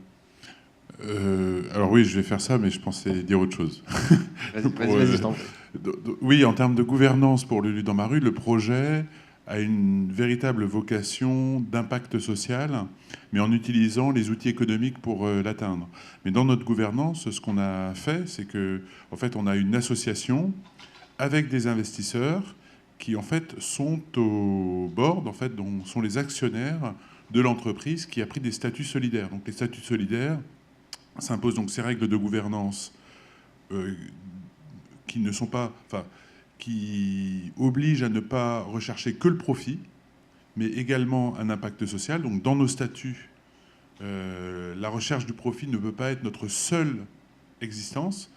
Alors oui, je vais faire ça, mais je pensais dire autre chose. Vas-y, je t'en prie. Oui, en termes de gouvernance pour le Lieu dans ma rue, le projet a une véritable vocation d'impact social, mais en utilisant les outils économiques pour l'atteindre. Mais dans notre gouvernance, ce qu'on a fait, c'est que, en fait, on a une association avec des investisseurs qui, en fait, sont au board, en fait, dont sont les actionnaires de l'entreprise qui a pris des statuts solidaires. Donc, les statuts solidaires s'imposent donc ces règles de gouvernance qui ne sont pas... qui oblige à ne pas rechercher que le profit, mais également un impact social. Donc dans nos statuts, la recherche du profit ne peut pas être notre seule existence.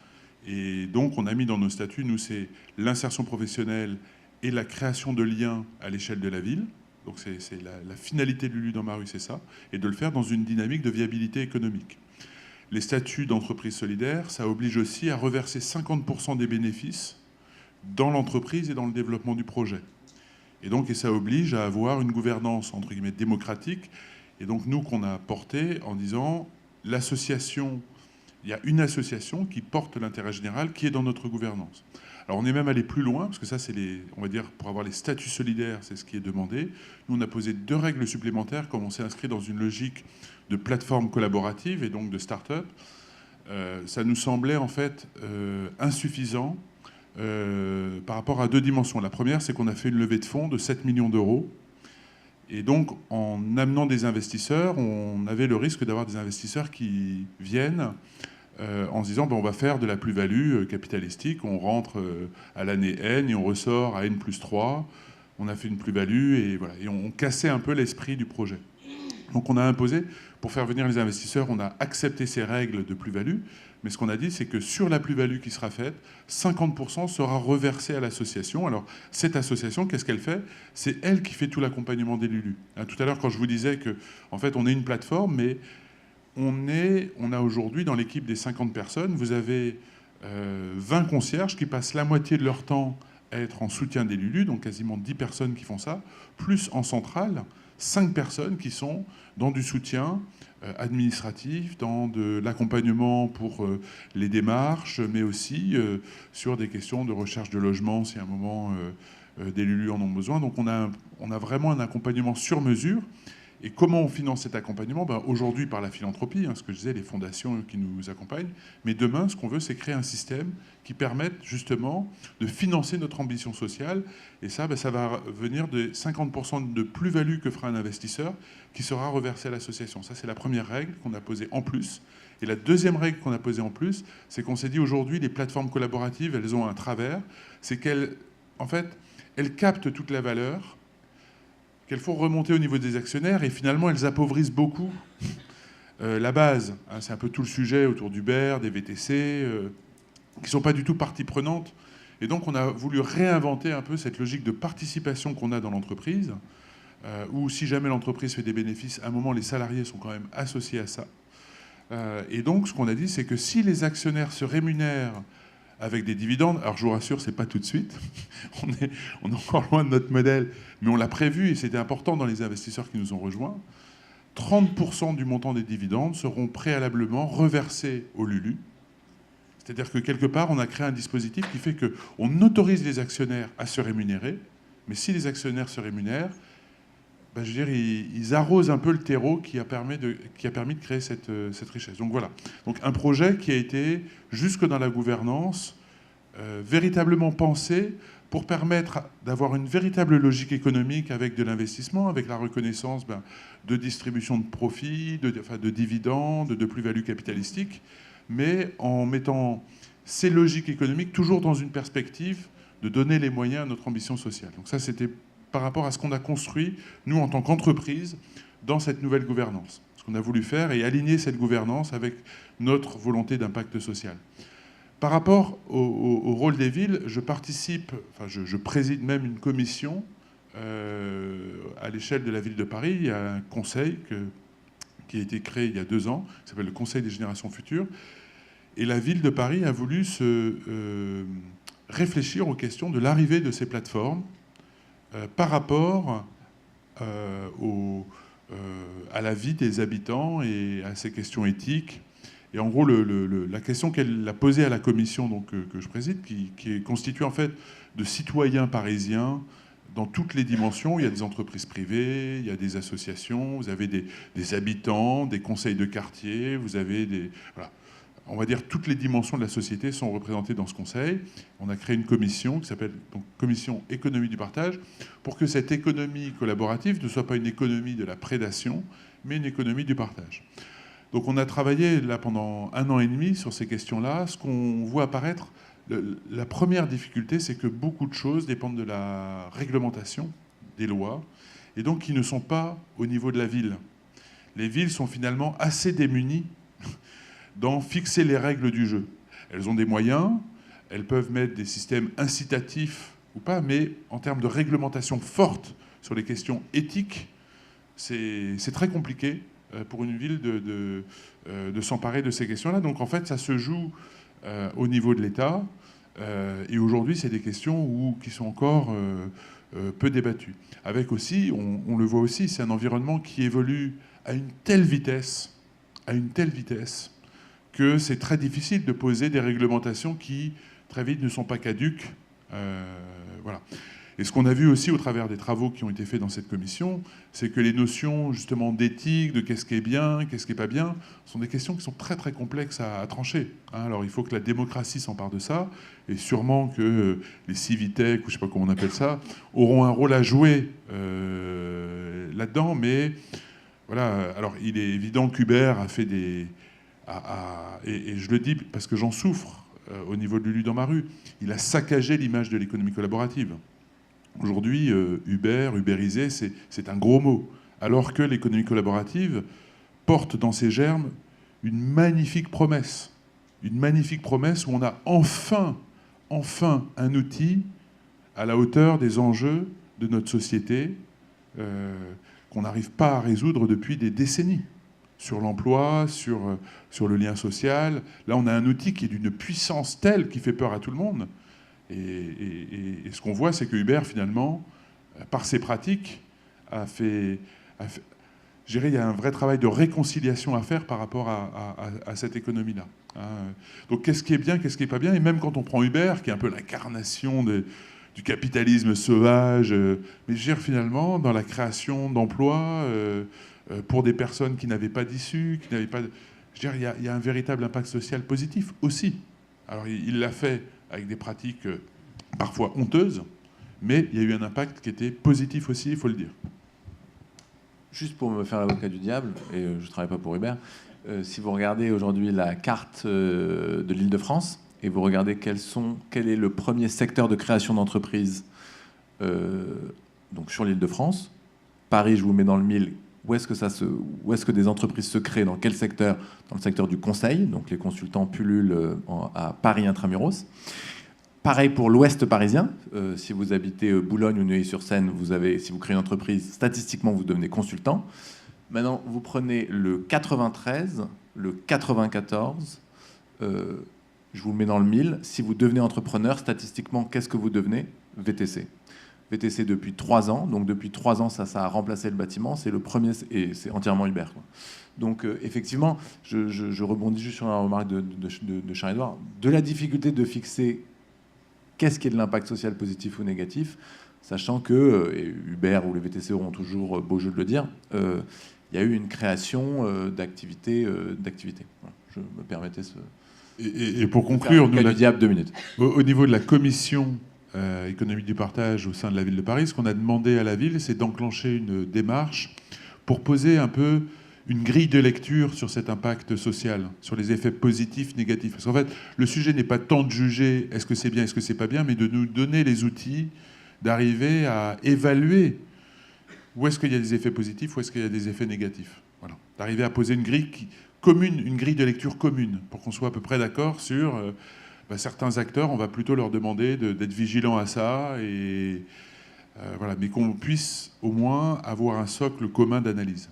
Et donc on a mis dans nos statuts, nous, c'est l'insertion professionnelle et la création de liens à l'échelle de la ville. Donc c'est la finalité de Lulu dans ma rue, c'est ça. Et de le faire dans une dynamique de viabilité économique. Les statuts d'entreprise solidaire, ça oblige aussi à reverser 50% des bénéfices dans l'entreprise et dans le développement du projet. Et donc, ça oblige à avoir une gouvernance, entre guillemets, démocratique. Et donc, nous, qu'on a porté en disant, l'association, il y a une association qui porte l'intérêt général, qui est dans notre gouvernance. Alors, on est même allé plus loin, parce que ça, c'est on va dire, pour avoir les statuts solidaires, c'est ce qui est demandé. Nous, on a posé 2 règles supplémentaires, comme on s'est inscrit dans une logique de plateforme collaborative et donc de start-up. Ça nous semblait, en fait, insuffisant par rapport à deux dimensions. La première, c'est qu'on a fait une levée de fonds de 7 millions d'euros. Et donc, en amenant des investisseurs, on avait le risque d'avoir des investisseurs qui viennent en se disant on va faire de la plus-value capitalistique, on rentre à l'année N et on ressort à N+3, on a fait une plus-value et voilà. Et on cassait un peu l'esprit du projet. Donc on a imposé, pour faire venir les investisseurs, on a accepté ces règles de plus-value, mais ce qu'on a dit, c'est que sur la plus-value qui sera faite, 50% sera reversé à l'association. Alors cette association, qu'est-ce qu'elle fait? C'est elle qui fait tout l'accompagnement des Lulu. Tout à l'heure, quand je vous disais que, en fait, on est une plateforme, mais on a aujourd'hui, dans l'équipe des 50 personnes, vous avez 20 concierges qui passent la moitié de leur temps à être en soutien des Lulu, donc quasiment 10 personnes qui font ça, plus en centrale, 5 personnes qui sont dans du soutien administratif, dans de l'accompagnement pour les démarches, mais aussi sur des questions de recherche de logement, si à un moment des Lulu en ont besoin. Donc on a vraiment un accompagnement sur mesure. Et comment on finance cet accompagnement? Aujourd'hui, par la philanthropie, ce que je disais, les fondations qui nous accompagnent. Mais demain, ce qu'on veut, c'est créer un système qui permette justement de financer notre ambition sociale. Et ça va venir de 50% de plus-value que fera un investisseur qui sera reversé à l'association. Ça, c'est la première règle qu'on a posée en plus. Et la deuxième règle qu'on a posée en plus, c'est qu'on s'est dit aujourd'hui, les plateformes collaboratives, elles ont un travers. C'est qu'elles, en fait, elles captent toute la valeur qu'elles font remonter au niveau des actionnaires, et finalement, elles appauvrissent beaucoup la base. C'est un peu tout le sujet autour d'Uber, des VTC, qui ne sont pas du tout partie prenante. Et donc, on a voulu réinventer un peu cette logique de participation qu'on a dans l'entreprise, où si jamais l'entreprise fait des bénéfices, à un moment, les salariés sont quand même associés à ça. Et donc, ce qu'on a dit, c'est que si les actionnaires se rémunèrent avec des dividendes, alors je vous rassure, c'est pas tout de suite, on est encore loin de notre modèle, mais on l'a prévu et c'était important dans les investisseurs qui nous ont rejoints, 30% du montant des dividendes seront préalablement reversés au Lulu. C'est-à-dire que quelque part, on a créé un dispositif qui fait qu'on autorise les actionnaires à se rémunérer, mais si les actionnaires se rémunèrent, je veux dire, ils arrosent un peu le terreau qui a permis de créer cette richesse. Donc voilà. Donc un projet qui a été, jusque dans la gouvernance, véritablement pensé pour permettre d'avoir une véritable logique économique avec de l'investissement, avec la reconnaissance de distribution de profits, de dividendes, de plus-value capitalistique, mais en mettant ces logiques économiques toujours dans une perspective de donner les moyens à notre ambition sociale. Donc ça, c'était par rapport à ce qu'on a construit, nous, en tant qu'entreprise, dans cette nouvelle gouvernance. Ce qu'on a voulu faire et aligner cette gouvernance avec notre volonté d'impact social. Par rapport au rôle des villes, je préside même une commission à l'échelle de la ville de Paris. Il y a un conseil qui a été créé il y a 2 ans, qui s'appelle le Conseil des générations futures. Et la ville de Paris a voulu réfléchir aux questions de l'arrivée de ces plateformes par rapport à la vie des habitants et à ces questions éthiques. Et en gros, la question qu'elle a posée à la commission que je préside, qui est constituée en fait de citoyens parisiens dans toutes les dimensions. Il y a des entreprises privées, il y a des associations, vous avez des habitants, des conseils de quartier, vous avez des... Voilà. On va dire toutes les dimensions de la société sont représentées dans ce conseil. On a créé une commission qui s'appelle donc Commission économie du partage pour que cette économie collaborative ne soit pas une économie de la prédation, mais une économie du partage. Donc on a travaillé là pendant 1 an et demi sur ces questions-là. Ce qu'on voit apparaître, la première difficulté, c'est que beaucoup de choses dépendent de la réglementation, des lois, et donc qui ne sont pas au niveau de la ville. Les villes sont finalement assez démunies dans fixer les règles du jeu. Elles ont des moyens, elles peuvent mettre des systèmes incitatifs ou pas, mais en termes de réglementation forte sur les questions éthiques, c'est très compliqué pour une ville de s'emparer de ces questions-là. Donc en fait, ça se joue au niveau de l'État, et aujourd'hui, c'est des questions qui sont encore peu débattues. Avec aussi, on le voit aussi, c'est un environnement qui évolue à une telle vitesse, que c'est très difficile de poser des réglementations qui, très vite, ne sont pas caduques. Voilà. Et ce qu'on a vu aussi au travers des travaux qui ont été faits dans cette commission, c'est que les notions justement d'éthique, de qu'est-ce qui est bien, qu'est-ce qui n'est pas bien, sont des questions qui sont très très complexes à trancher. Alors il faut que la démocratie s'empare de ça, et sûrement que les Civitech, ou je ne sais pas comment on appelle ça, auront un rôle à jouer là-dedans, mais voilà. Alors il est évident qu'Uber a fait des... et je le dis parce que j'en souffre au niveau de Lulu dans ma rue, il a saccagé l'image de l'économie collaborative. Aujourd'hui, Uber, ubérisé, c'est un gros mot. Alors que l'économie collaborative porte dans ses germes une magnifique promesse. Une magnifique promesse où on a enfin un outil à la hauteur des enjeux de notre société qu'on n'arrive pas à résoudre depuis des décennies. Sur l'emploi, sur le lien social. Là, on a un outil qui est d'une puissance telle qui fait peur à tout le monde. Et ce qu'on voit, c'est que Uber, finalement, par ses pratiques, je dirais, il y a un vrai travail de réconciliation à faire par rapport à cette économie-là. Donc, qu'est-ce qui est bien, qu'est-ce qui n'est pas bien? Et même quand on prend Uber, qui est un peu l'incarnation du capitalisme sauvage, mais je veux dire, finalement, dans la création d'emplois, pour des personnes qui n'avaient pas d'issue, qui n'avaient pas... Je veux dire, il y a un véritable impact social positif aussi. Alors, il l'a fait avec des pratiques parfois honteuses, mais il y a eu un impact qui était positif aussi, il faut le dire. Juste pour me faire l'avocat du diable, et je ne travaille pas pour Uber, si vous regardez aujourd'hui la carte de l'Île-de-France, et vous regardez quel est le premier secteur de création d'entreprise donc sur l'Île-de-France, Paris, je vous mets dans le mille, où est-ce que des entreprises se créent, dans quel secteur? Dans le secteur du conseil, donc les consultants pullulent à Paris intramuros. Pareil pour l'ouest parisien, si vous habitez Boulogne ou Neuilly-sur-Seine, si vous créez une entreprise, statistiquement vous devenez consultant. Maintenant, vous prenez le 93, le 94, je vous le mets dans le mille, si vous devenez entrepreneur, statistiquement, qu'est-ce que vous devenez? VTC. VTC depuis 3 ans, donc depuis 3 ans, ça a remplacé le bâtiment, c'est le premier, et c'est entièrement Uber, quoi. Donc effectivement, je rebondis juste sur la remarque de Charles-Édouard, de la difficulté de fixer qu'est-ce qui est de l'impact social positif ou négatif, sachant que, et Uber ou les VTC auront toujours beau jeu de le dire, il y a eu une création d'activités. Je me permettais ce... Et pour conclure, nous, du diable 2 minutes. Au niveau de la commission économie du partage au sein de la ville de Paris, ce qu'on a demandé à la ville, c'est d'enclencher une démarche pour poser un peu une grille de lecture sur cet impact social, sur les effets positifs, négatifs. Parce qu'en fait, le sujet n'est pas tant de juger est-ce que c'est bien, est-ce que c'est pas bien, mais de nous donner les outils d'arriver à évaluer où est-ce qu'il y a des effets positifs, où est-ce qu'il y a des effets négatifs. Voilà. D'arriver à poser une grille commune, une grille de lecture commune, pour qu'on soit à peu près d'accord sur certains acteurs, on va plutôt leur demander d'être vigilants à ça, et voilà, mais qu'on puisse au moins avoir un socle commun d'analyse.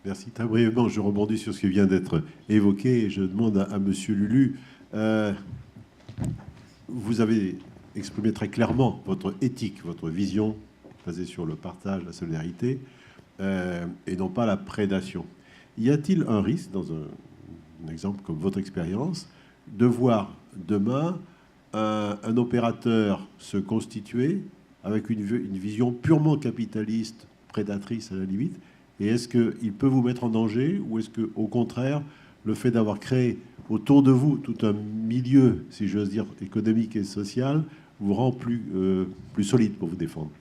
Merci. Très brièvement, je rebondis sur ce qui vient d'être évoqué et je demande à Monsieur Lulu, vous avez exprimé très clairement votre éthique, votre vision basée sur le partage, la solidarité, et non pas la prédation. Y a-t-il un risque, dans un exemple comme votre expérience, de voir demain un opérateur se constituer avec une vision purement capitaliste, prédatrice à la limite, et est-ce qu'il peut vous mettre en danger, ou est-ce qu'au contraire, le fait d'avoir créé autour de vous tout un milieu, si j'ose dire, économique et social, vous rend plus solide pour vous défendre?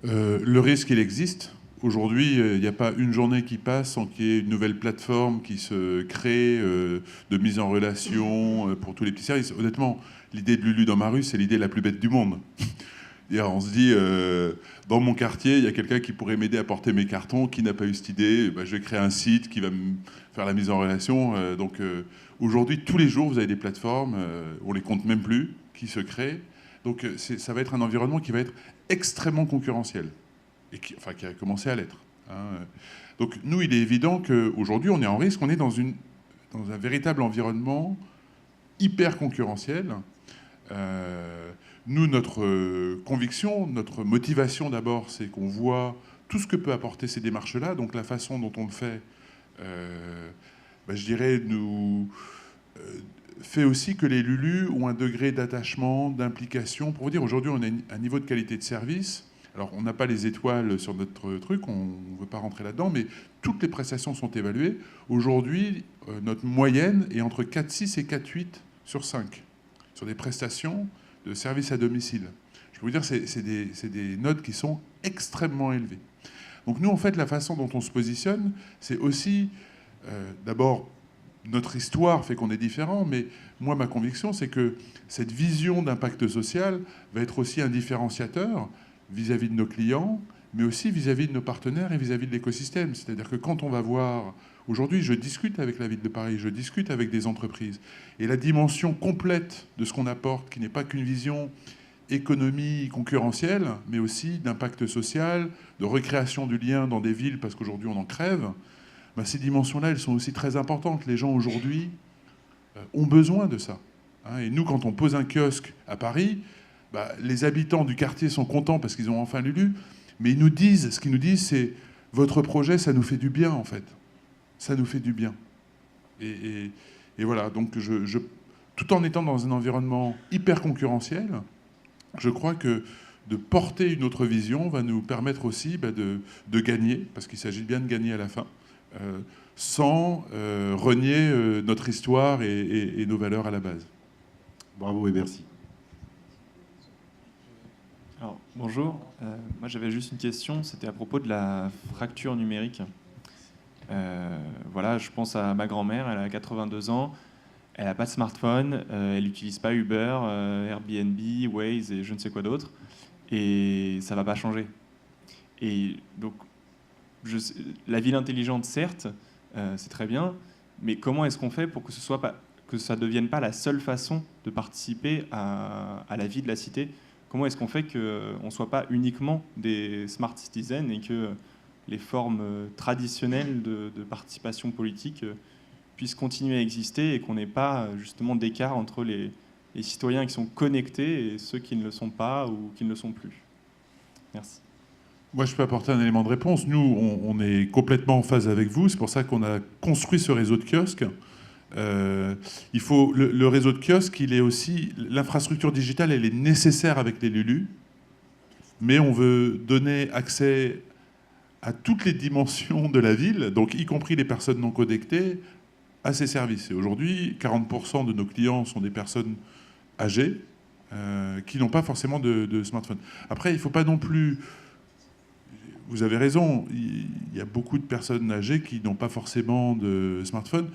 Le risque, il existe. Aujourd'hui, il n'y a pas une journée qui passe sans qu'il y ait une nouvelle plateforme qui se crée, de mise en relation pour tous les petits services. Honnêtement, l'idée de Lulu dans ma rue, c'est l'idée la plus bête du monde. On se dit, dans mon quartier, il y a quelqu'un qui pourrait m'aider à porter mes cartons, qui n'a pas eu cette idée, je vais créer un site qui va me faire la mise en relation. Donc aujourd'hui, tous les jours, vous avez des plateformes, on les compte même plus, qui se créent. Donc ça va être un environnement qui va être extrêmement concurrentiel, et qui a commencé à l'être. Donc nous, il est évident qu'aujourd'hui, on est en risque, on est dans un véritable environnement hyper concurrentiel. Nous, notre conviction, notre motivation d'abord, c'est qu'on voit tout ce que peut apporter ces démarches-là, donc la façon dont on le fait, je dirais, fait aussi que les LULU ont un degré d'attachement, d'implication. Pour vous dire, aujourd'hui, on a un niveau de qualité de service. Alors, on n'a pas les étoiles sur notre truc, on ne veut pas rentrer là-dedans, mais toutes les prestations sont évaluées. Aujourd'hui, notre moyenne est entre 4,6 et 4,8 sur 5 sur des prestations de services à domicile. Je peux vous dire, c'est des notes qui sont extrêmement élevées. Donc nous, en fait, la façon dont on se positionne, c'est aussi, d'abord, notre histoire fait qu'on est différent, mais moi, ma conviction, c'est que cette vision d'impact social va être aussi un différenciateur vis-à-vis de nos clients, mais aussi vis-à-vis de nos partenaires et vis-à-vis de l'écosystème. C'est-à-dire que quand on va voir... Aujourd'hui, je discute avec la ville de Paris, je discute avec des entreprises, et la dimension complète de ce qu'on apporte, qui n'est pas qu'une vision économie concurrentielle, mais aussi d'impact social, de recréation du lien dans des villes, parce qu'aujourd'hui on en crève, ces dimensions-là, elles sont aussi très importantes. Les gens aujourd'hui ont besoin de ça. Et nous, quand on pose un kiosque à Paris, les habitants du quartier sont contents parce qu'ils ont enfin LULU, mais ce qu'ils nous disent, c'est « votre projet, ça nous fait du bien, en fait. Ça nous fait du bien. » Et voilà, donc tout en étant dans un environnement hyper concurrentiel, je crois que de porter une autre vision va nous permettre aussi de gagner, parce qu'il s'agit bien de gagner à la fin, sans renier notre histoire et nos valeurs à la base. Bravo et merci. Alors, bonjour. Moi, j'avais juste une question. C'était à propos de la fracture numérique. Voilà, je pense à ma grand-mère. Elle a 82 ans. Elle n'a pas de smartphone. Elle n'utilise pas Uber, Airbnb, Waze et je ne sais quoi d'autre. Et ça ne va pas changer. Et donc, la ville intelligente, certes, c'est très bien. Mais comment est-ce qu'on fait pour que ça ne devienne pas la seule façon de participer à la vie de la cité? Comment est-ce qu'on fait qu'on ne soit pas uniquement des smart citizens et que les formes traditionnelles de participation politique puissent continuer à exister et qu'on n'ait pas justement d'écart entre les citoyens qui sont connectés et ceux qui ne le sont pas ou qui ne le sont plus? Merci. Moi, je peux apporter un élément de réponse. Nous, on est complètement en phase avec vous. C'est pour ça qu'on a construit ce réseau de kiosques. Le réseau de kiosques, il est aussi... L'infrastructure digitale, elle est nécessaire avec les LULU, mais on veut donner accès à toutes les dimensions de la ville, donc y compris les personnes non connectées, à ces services. Et aujourd'hui, 40% de nos clients sont des personnes âgées qui n'ont pas forcément de smartphone. Après, il ne faut pas non plus... Vous avez raison, il y a beaucoup de personnes âgées qui n'ont pas forcément de smartphone.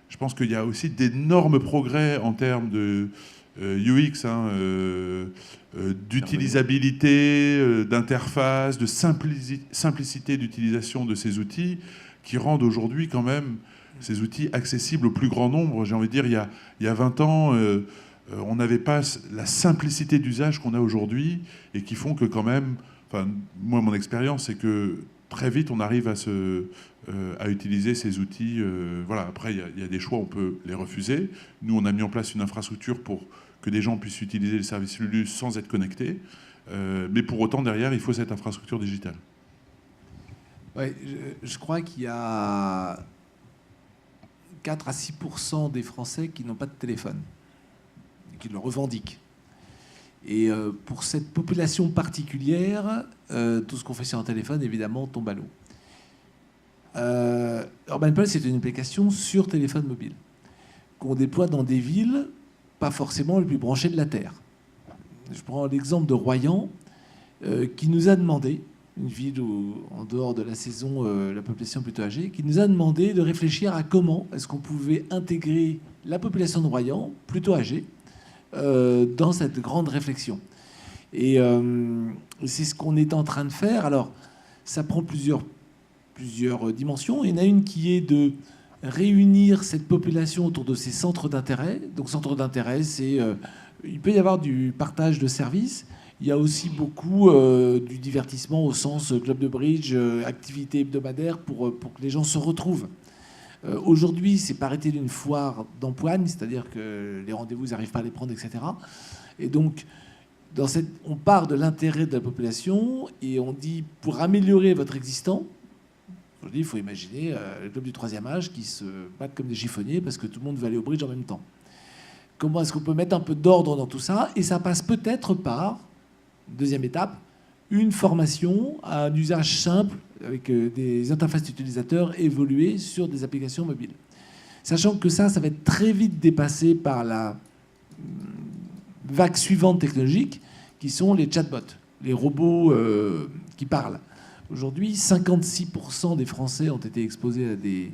Je pense qu'il y a aussi d'énormes progrès en termes de UX, d'utilisabilité, d'interface, de simplicité d'utilisation de ces outils qui rendent aujourd'hui quand même ces outils accessibles au plus grand nombre. J'ai envie de dire, il y a 20 ans, on n'avait pas la simplicité d'usage qu'on a aujourd'hui et qui font que quand même, moi, mon expérience, c'est que très vite, on arrive à utiliser ces outils. Voilà. Après, il y a des choix, on peut les refuser. Nous, on a mis en place une infrastructure pour que des gens puissent utiliser les services LULU sans être connectés. Mais pour autant, derrière, il faut cette infrastructure digitale. Ouais, je crois qu'il y a 4 à 6% des Français qui n'ont pas de téléphone, qui le revendiquent. Et pour cette population particulière, tout ce qu'on fait sur un téléphone, évidemment, tombe à l'eau. Urban Pulse, c'est une application sur téléphone mobile qu'on déploie dans des villes pas forcément les plus branchées de la Terre. Je prends l'exemple de Royan, qui nous a demandé, une ville où, en dehors de la saison, la population est plutôt âgée, qui nous a demandé de réfléchir à comment est-ce qu'on pouvait intégrer la population de Royan, plutôt âgée, dans cette grande réflexion. Et c'est ce qu'on est en train de faire. Alors, ça prend plusieurs dimensions. Il y en a une qui est de réunir cette population autour de ces centres d'intérêt. Donc, centre d'intérêt, c'est... il peut y avoir du partage de services. Il y a aussi beaucoup du divertissement au sens club de bridge, activité hebdomadaire pour que les gens se retrouvent. Aujourd'hui, c'est pas arrêté d'une foire d'empoigne, c'est-à-dire que les rendez-vous, ils n'arrivent pas à les prendre, etc. Et donc, on part de l'intérêt de la population et on dit, pour améliorer votre existant, Aujourd'hui, il faut imaginer le club du troisième âge qui se battent comme des chiffonniers parce que tout le monde veut aller au bridge en même temps. Comment est-ce qu'on peut mettre un peu d'ordre dans tout ça? Et ça passe peut-être par, deuxième étape, une formation à un usage simple avec des interfaces d'utilisateurs évoluées sur des applications mobiles. Sachant que ça va être très vite dépassé par la vague suivante technologique, qui sont les chatbots, les robots qui parlent. Aujourd'hui, 56% des Français ont été exposés à des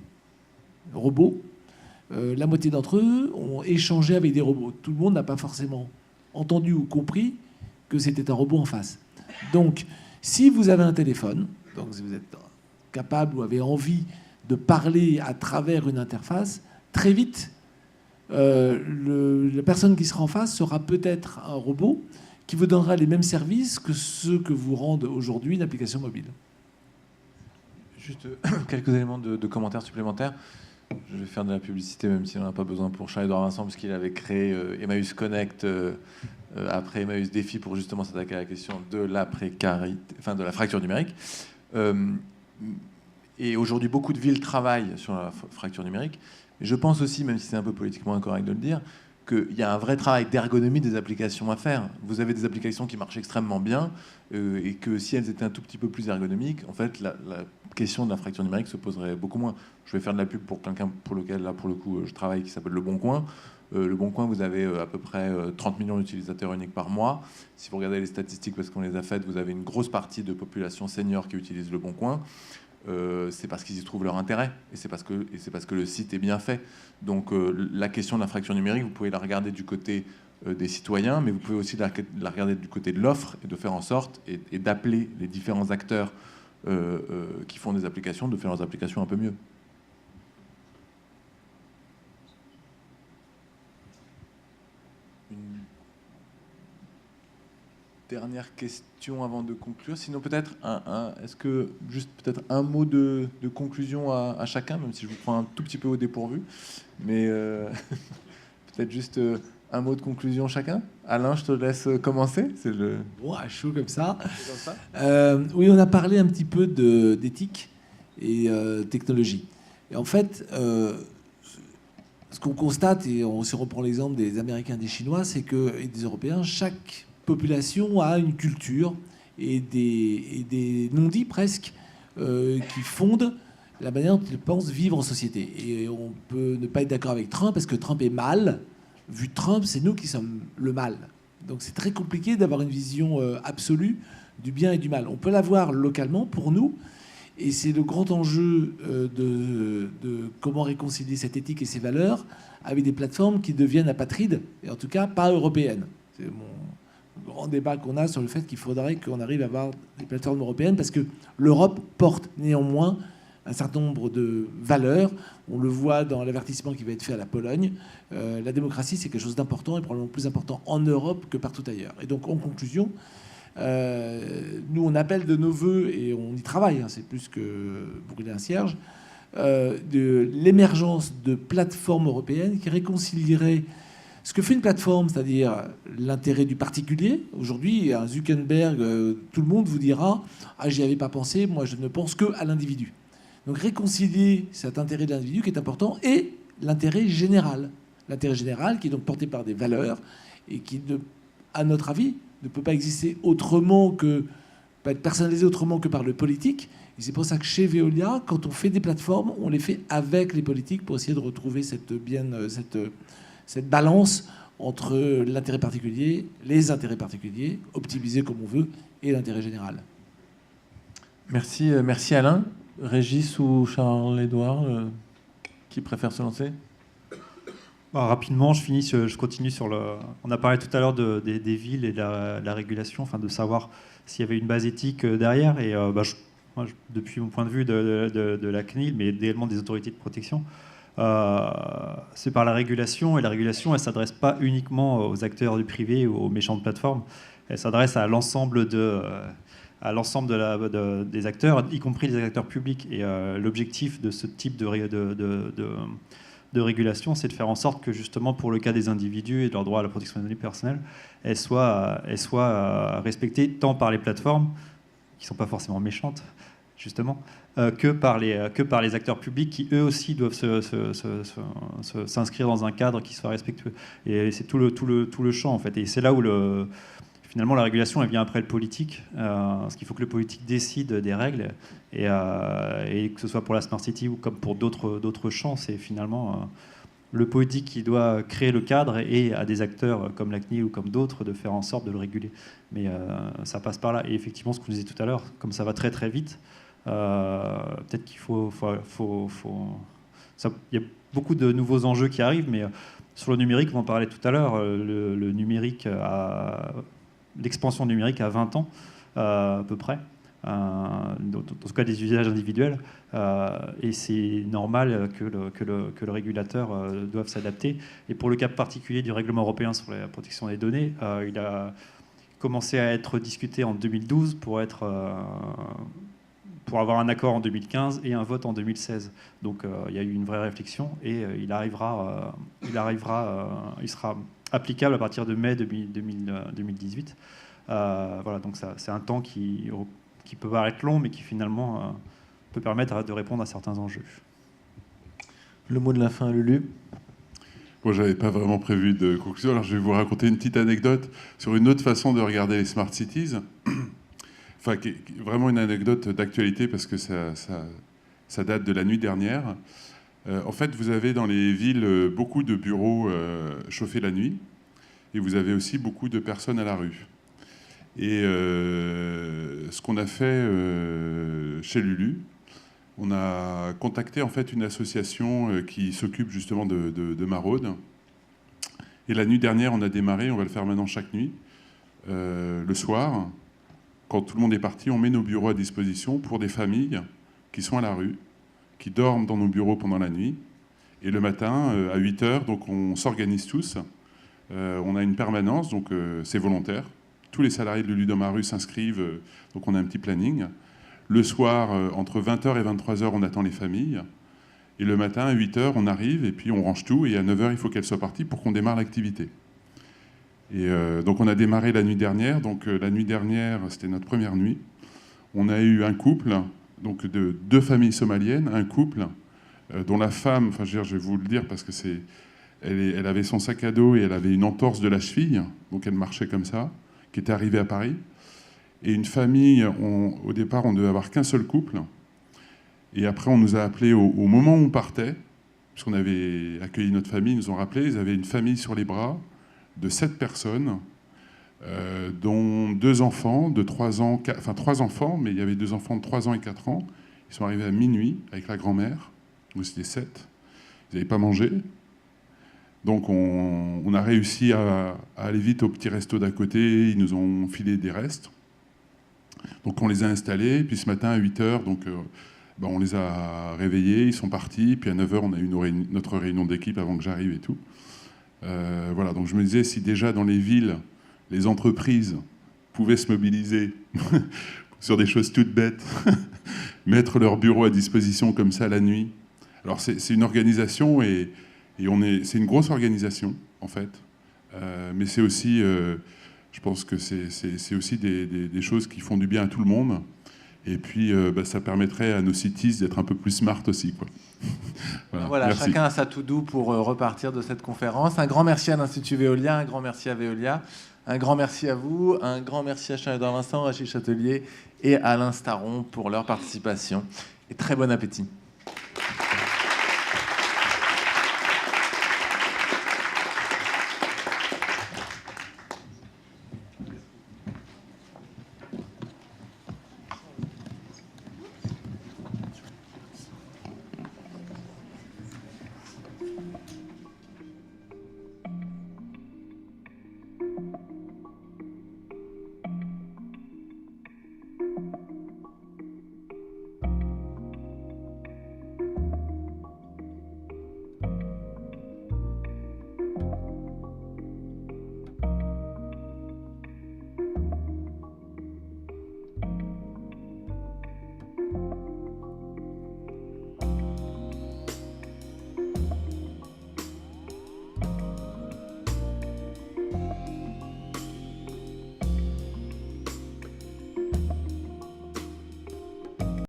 robots. La moitié d'entre eux ont échangé avec des robots. Tout le monde n'a pas forcément entendu ou compris que c'était un robot en face. Donc, si vous avez un téléphone, donc si vous êtes capable ou avez envie de parler à travers une interface, très vite, la personne qui sera en face sera peut-être un robot qui vous donnera les mêmes services que ceux que vous rendent aujourd'hui une application mobile. Juste quelques éléments de commentaires supplémentaires. Je vais faire de la publicité, même si on n'en a pas besoin pour Charles-Édouard Vincent, parce qu'il avait créé Emmaüs Connect après Emmaüs Défi pour justement s'attaquer à la question de la précarité, enfin de la fracture numérique. Et aujourd'hui, beaucoup de villes travaillent sur la fracture numérique. Mais je pense aussi, même si c'est un peu politiquement incorrect de le dire, qu'il y a un vrai travail d'ergonomie des applications à faire. Vous avez des applications qui marchent extrêmement bien et que si elles étaient un tout petit peu plus ergonomiques, en fait, la question de la fracture numérique se poserait beaucoup moins. Je vais faire de la pub pour quelqu'un pour lequel, là, pour le coup, je travaille, qui s'appelle Le Bon Coin. Le Bon Coin, vous avez à peu près 30 millions d'utilisateurs uniques par mois. Si vous regardez les statistiques, parce qu'on les a faites, vous avez une grosse partie de population senior qui utilise Le Bon Coin. C'est parce qu'ils y trouvent leur intérêt et c'est parce que le site est bien fait. Donc la question de la fracture numérique, vous pouvez la regarder du côté des citoyens, mais vous pouvez aussi la regarder du côté de l'offre et de faire en sorte et d'appeler les différents acteurs qui font des applications, de faire leurs applications un peu mieux. Une dernière question avant de conclure. Sinon, peut-être est-ce que juste peut-être un mot de conclusion à chacun, même si je vous prends un tout petit peu au dépourvu, mais peut-être juste un mot de conclusion chacun. Alain, je te laisse commencer. C'est le à chaud comme ça. comme ça. Oui, on a parlé un petit peu d'éthique et technologie. Et en fait, ce qu'on constate, et on se reprend l'exemple des Américains et des Chinois, c'est que, et des Européens, chaque population a une culture et des non-dits presque qui fondent la manière dont ils pensent vivre en société. Et on peut ne pas être d'accord avec Trump parce que Trump est mal. Vu Trump, c'est nous qui sommes le mal. Donc c'est très compliqué d'avoir une vision absolue du bien et du mal. On peut l'avoir localement pour nous, et c'est le grand enjeu de comment réconcilier cette éthique et ces valeurs avec des plateformes qui deviennent apatrides, et en tout cas pas européennes. C'est mon grand débat qu'on a sur le fait qu'il faudrait qu'on arrive à avoir des plateformes européennes, parce que l'Europe porte néanmoins un certain nombre de valeurs. On le voit dans l'avertissement qui va être fait à la Pologne. La démocratie, c'est quelque chose d'important, et probablement plus important en Europe que partout ailleurs. Et donc, en conclusion, nous, on appelle de nos voeux, et on y travaille, hein, c'est plus que brûler un cierge, de l'émergence de plateformes européennes qui réconcilieraient ce que fait une plateforme, c'est-à-dire l'intérêt du particulier. Aujourd'hui, un Zuckerberg, tout le monde vous dira « Ah, j'y avais pas pensé, moi je ne pense que à l'individu ». Donc réconcilier cet intérêt de l'individu qui est important et l'intérêt général. L'intérêt général qui est donc porté par des valeurs et qui, à notre avis, ne peut pas exister autrement que, pas être personnalisé autrement que par le politique. Et c'est pour ça que chez Veolia, quand on fait des plateformes, on les fait avec les politiques pour essayer de retrouver cette balance entre l'intérêt particulier, les intérêts particuliers, optimisés comme on veut, et l'intérêt général. Merci Alain. Régis ou Charles-Édouard, qui préfère se lancer? Rapidement, je continue sur le... On a parlé tout à l'heure des villes et de la régulation, enfin de savoir s'il y avait une base éthique derrière. Et moi, depuis mon point de vue de la CNIL, mais également des autorités de protection, c'est par la régulation. Et la régulation, elle ne s'adresse pas uniquement aux acteurs du privé ou aux méchantes plateformes. Elle s'adresse à l'ensemble des acteurs, y compris les acteurs publics. Et l'objectif de ce type de régulation, c'est de faire en sorte que, justement, pour le cas des individus et de leur droit à la protection des données personnelles, elles soient respectées tant par les plateformes, qui ne sont pas forcément méchantes, justement, que par les acteurs publics qui, eux aussi, doivent s'inscrire dans un cadre qui soit respectueux. Et c'est tout le champ, en fait. Et c'est là où, finalement, la régulation, elle vient après le politique, parce qu'il faut que le politique décide des règles, et que ce soit pour la Smart City ou comme pour d'autres champs, c'est finalement le politique qui doit créer le cadre et à des acteurs comme la CNIL ou comme d'autres de faire en sorte de le réguler. Mais ça passe par là. Et effectivement, ce que vous disiez tout à l'heure, comme ça va très très vite, peut-être qu'il il y a beaucoup de nouveaux enjeux qui arrivent, mais sur le numérique, on en parlait tout à l'heure, le numérique, l'expansion numérique à 20 ans à peu près, en tout cas des usages individuels, et c'est normal que le régulateur doive s'adapter. Et pour le cas particulier du règlement européen sur la protection des données, il a commencé à être discuté en 2012 pour avoir un accord en 2015 et un vote en 2016. Donc il y a eu une vraie réflexion et il sera applicable à partir de mai 2018. Voilà, donc c'est un temps qui peut paraître long, mais qui finalement peut permettre de répondre à certains enjeux. Le mot de la fin, Lulu. Moi, je n'avais pas vraiment prévu de conclusion, alors je vais vous raconter une petite anecdote sur une autre façon de regarder les Smart Cities. Enfin, vraiment une anecdote d'actualité, parce que ça date de la nuit dernière. En fait, vous avez dans les villes beaucoup de bureaux chauffés la nuit, et vous avez aussi beaucoup de personnes à la rue. Et ce qu'on a fait chez Lulu, on a contacté en fait une association qui s'occupe justement de maraude. Et la nuit dernière, on a démarré, on va le faire maintenant chaque nuit, le soir, quand tout le monde est parti, on met nos bureaux à disposition pour des familles qui sont à la rue, qui dorment dans nos bureaux pendant la nuit. Et le matin, à 8 h, donc on s'organise tous. On a une permanence, donc c'est volontaire. Tous les salariés de Lulu dans ma rue s'inscrivent, donc on a un petit planning. Le soir, entre 20 h et 23 h, on attend les familles. Et le matin, à 8 h, on arrive et puis on range tout. Et à 9 h, il faut qu'elles soient parties pour qu'on démarre l'activité. Et donc on a démarré la nuit dernière. Donc la nuit dernière, c'était notre première nuit. On a eu un couple, donc de 2 familles somaliennes, un couple dont la femme, enfin je vais vous le dire parce que elle avait son sac à dos et elle avait une entorse de la cheville, donc elle marchait comme ça, qui était arrivée à Paris. Et une famille, au départ, on ne devait avoir qu'un seul couple. Et après, on nous a appelés au moment où on partait, puisqu'on avait accueilli notre famille, ils nous ont rappelé, ils avaient une famille sur les bras de 7 personnes, dont 2 enfants de 3 ans, enfin 3 enfants, mais il y avait 2 enfants de 3 ans et 4 ans. Ils sont arrivés à minuit avec la grand-mère, donc c'était 7. Ils n'avaient pas mangé. Donc on a réussi à aller vite au petit resto d'à côté, ils nous ont filé des restes. Donc on les a installés, puis ce matin à 8 h, donc, on les a réveillés, ils sont partis, puis à 9 h, on a eu notre réunion d'équipe avant que j'arrive et tout. Voilà, donc je me disais, si déjà dans les villes, les entreprises pouvaient se mobiliser sur des choses toutes bêtes, mettre leur bureau à disposition comme ça la nuit. Alors c'est une organisation et c'est une grosse organisation en fait, mais c'est aussi, je pense que c'est aussi des choses qui font du bien à tout le monde. Et puis, ça permettrait à nos cities d'être un peu plus smart aussi, quoi. Voilà, merci. chacun a sa to-do pour repartir de cette conférence. Un grand merci à l'Institut Veolia, un grand merci à Veolia, un grand merci à vous, un grand merci à Charles-Édouard Vincent, Rachid Chatelier et Alain Staron pour leur participation. Et très bon appétit.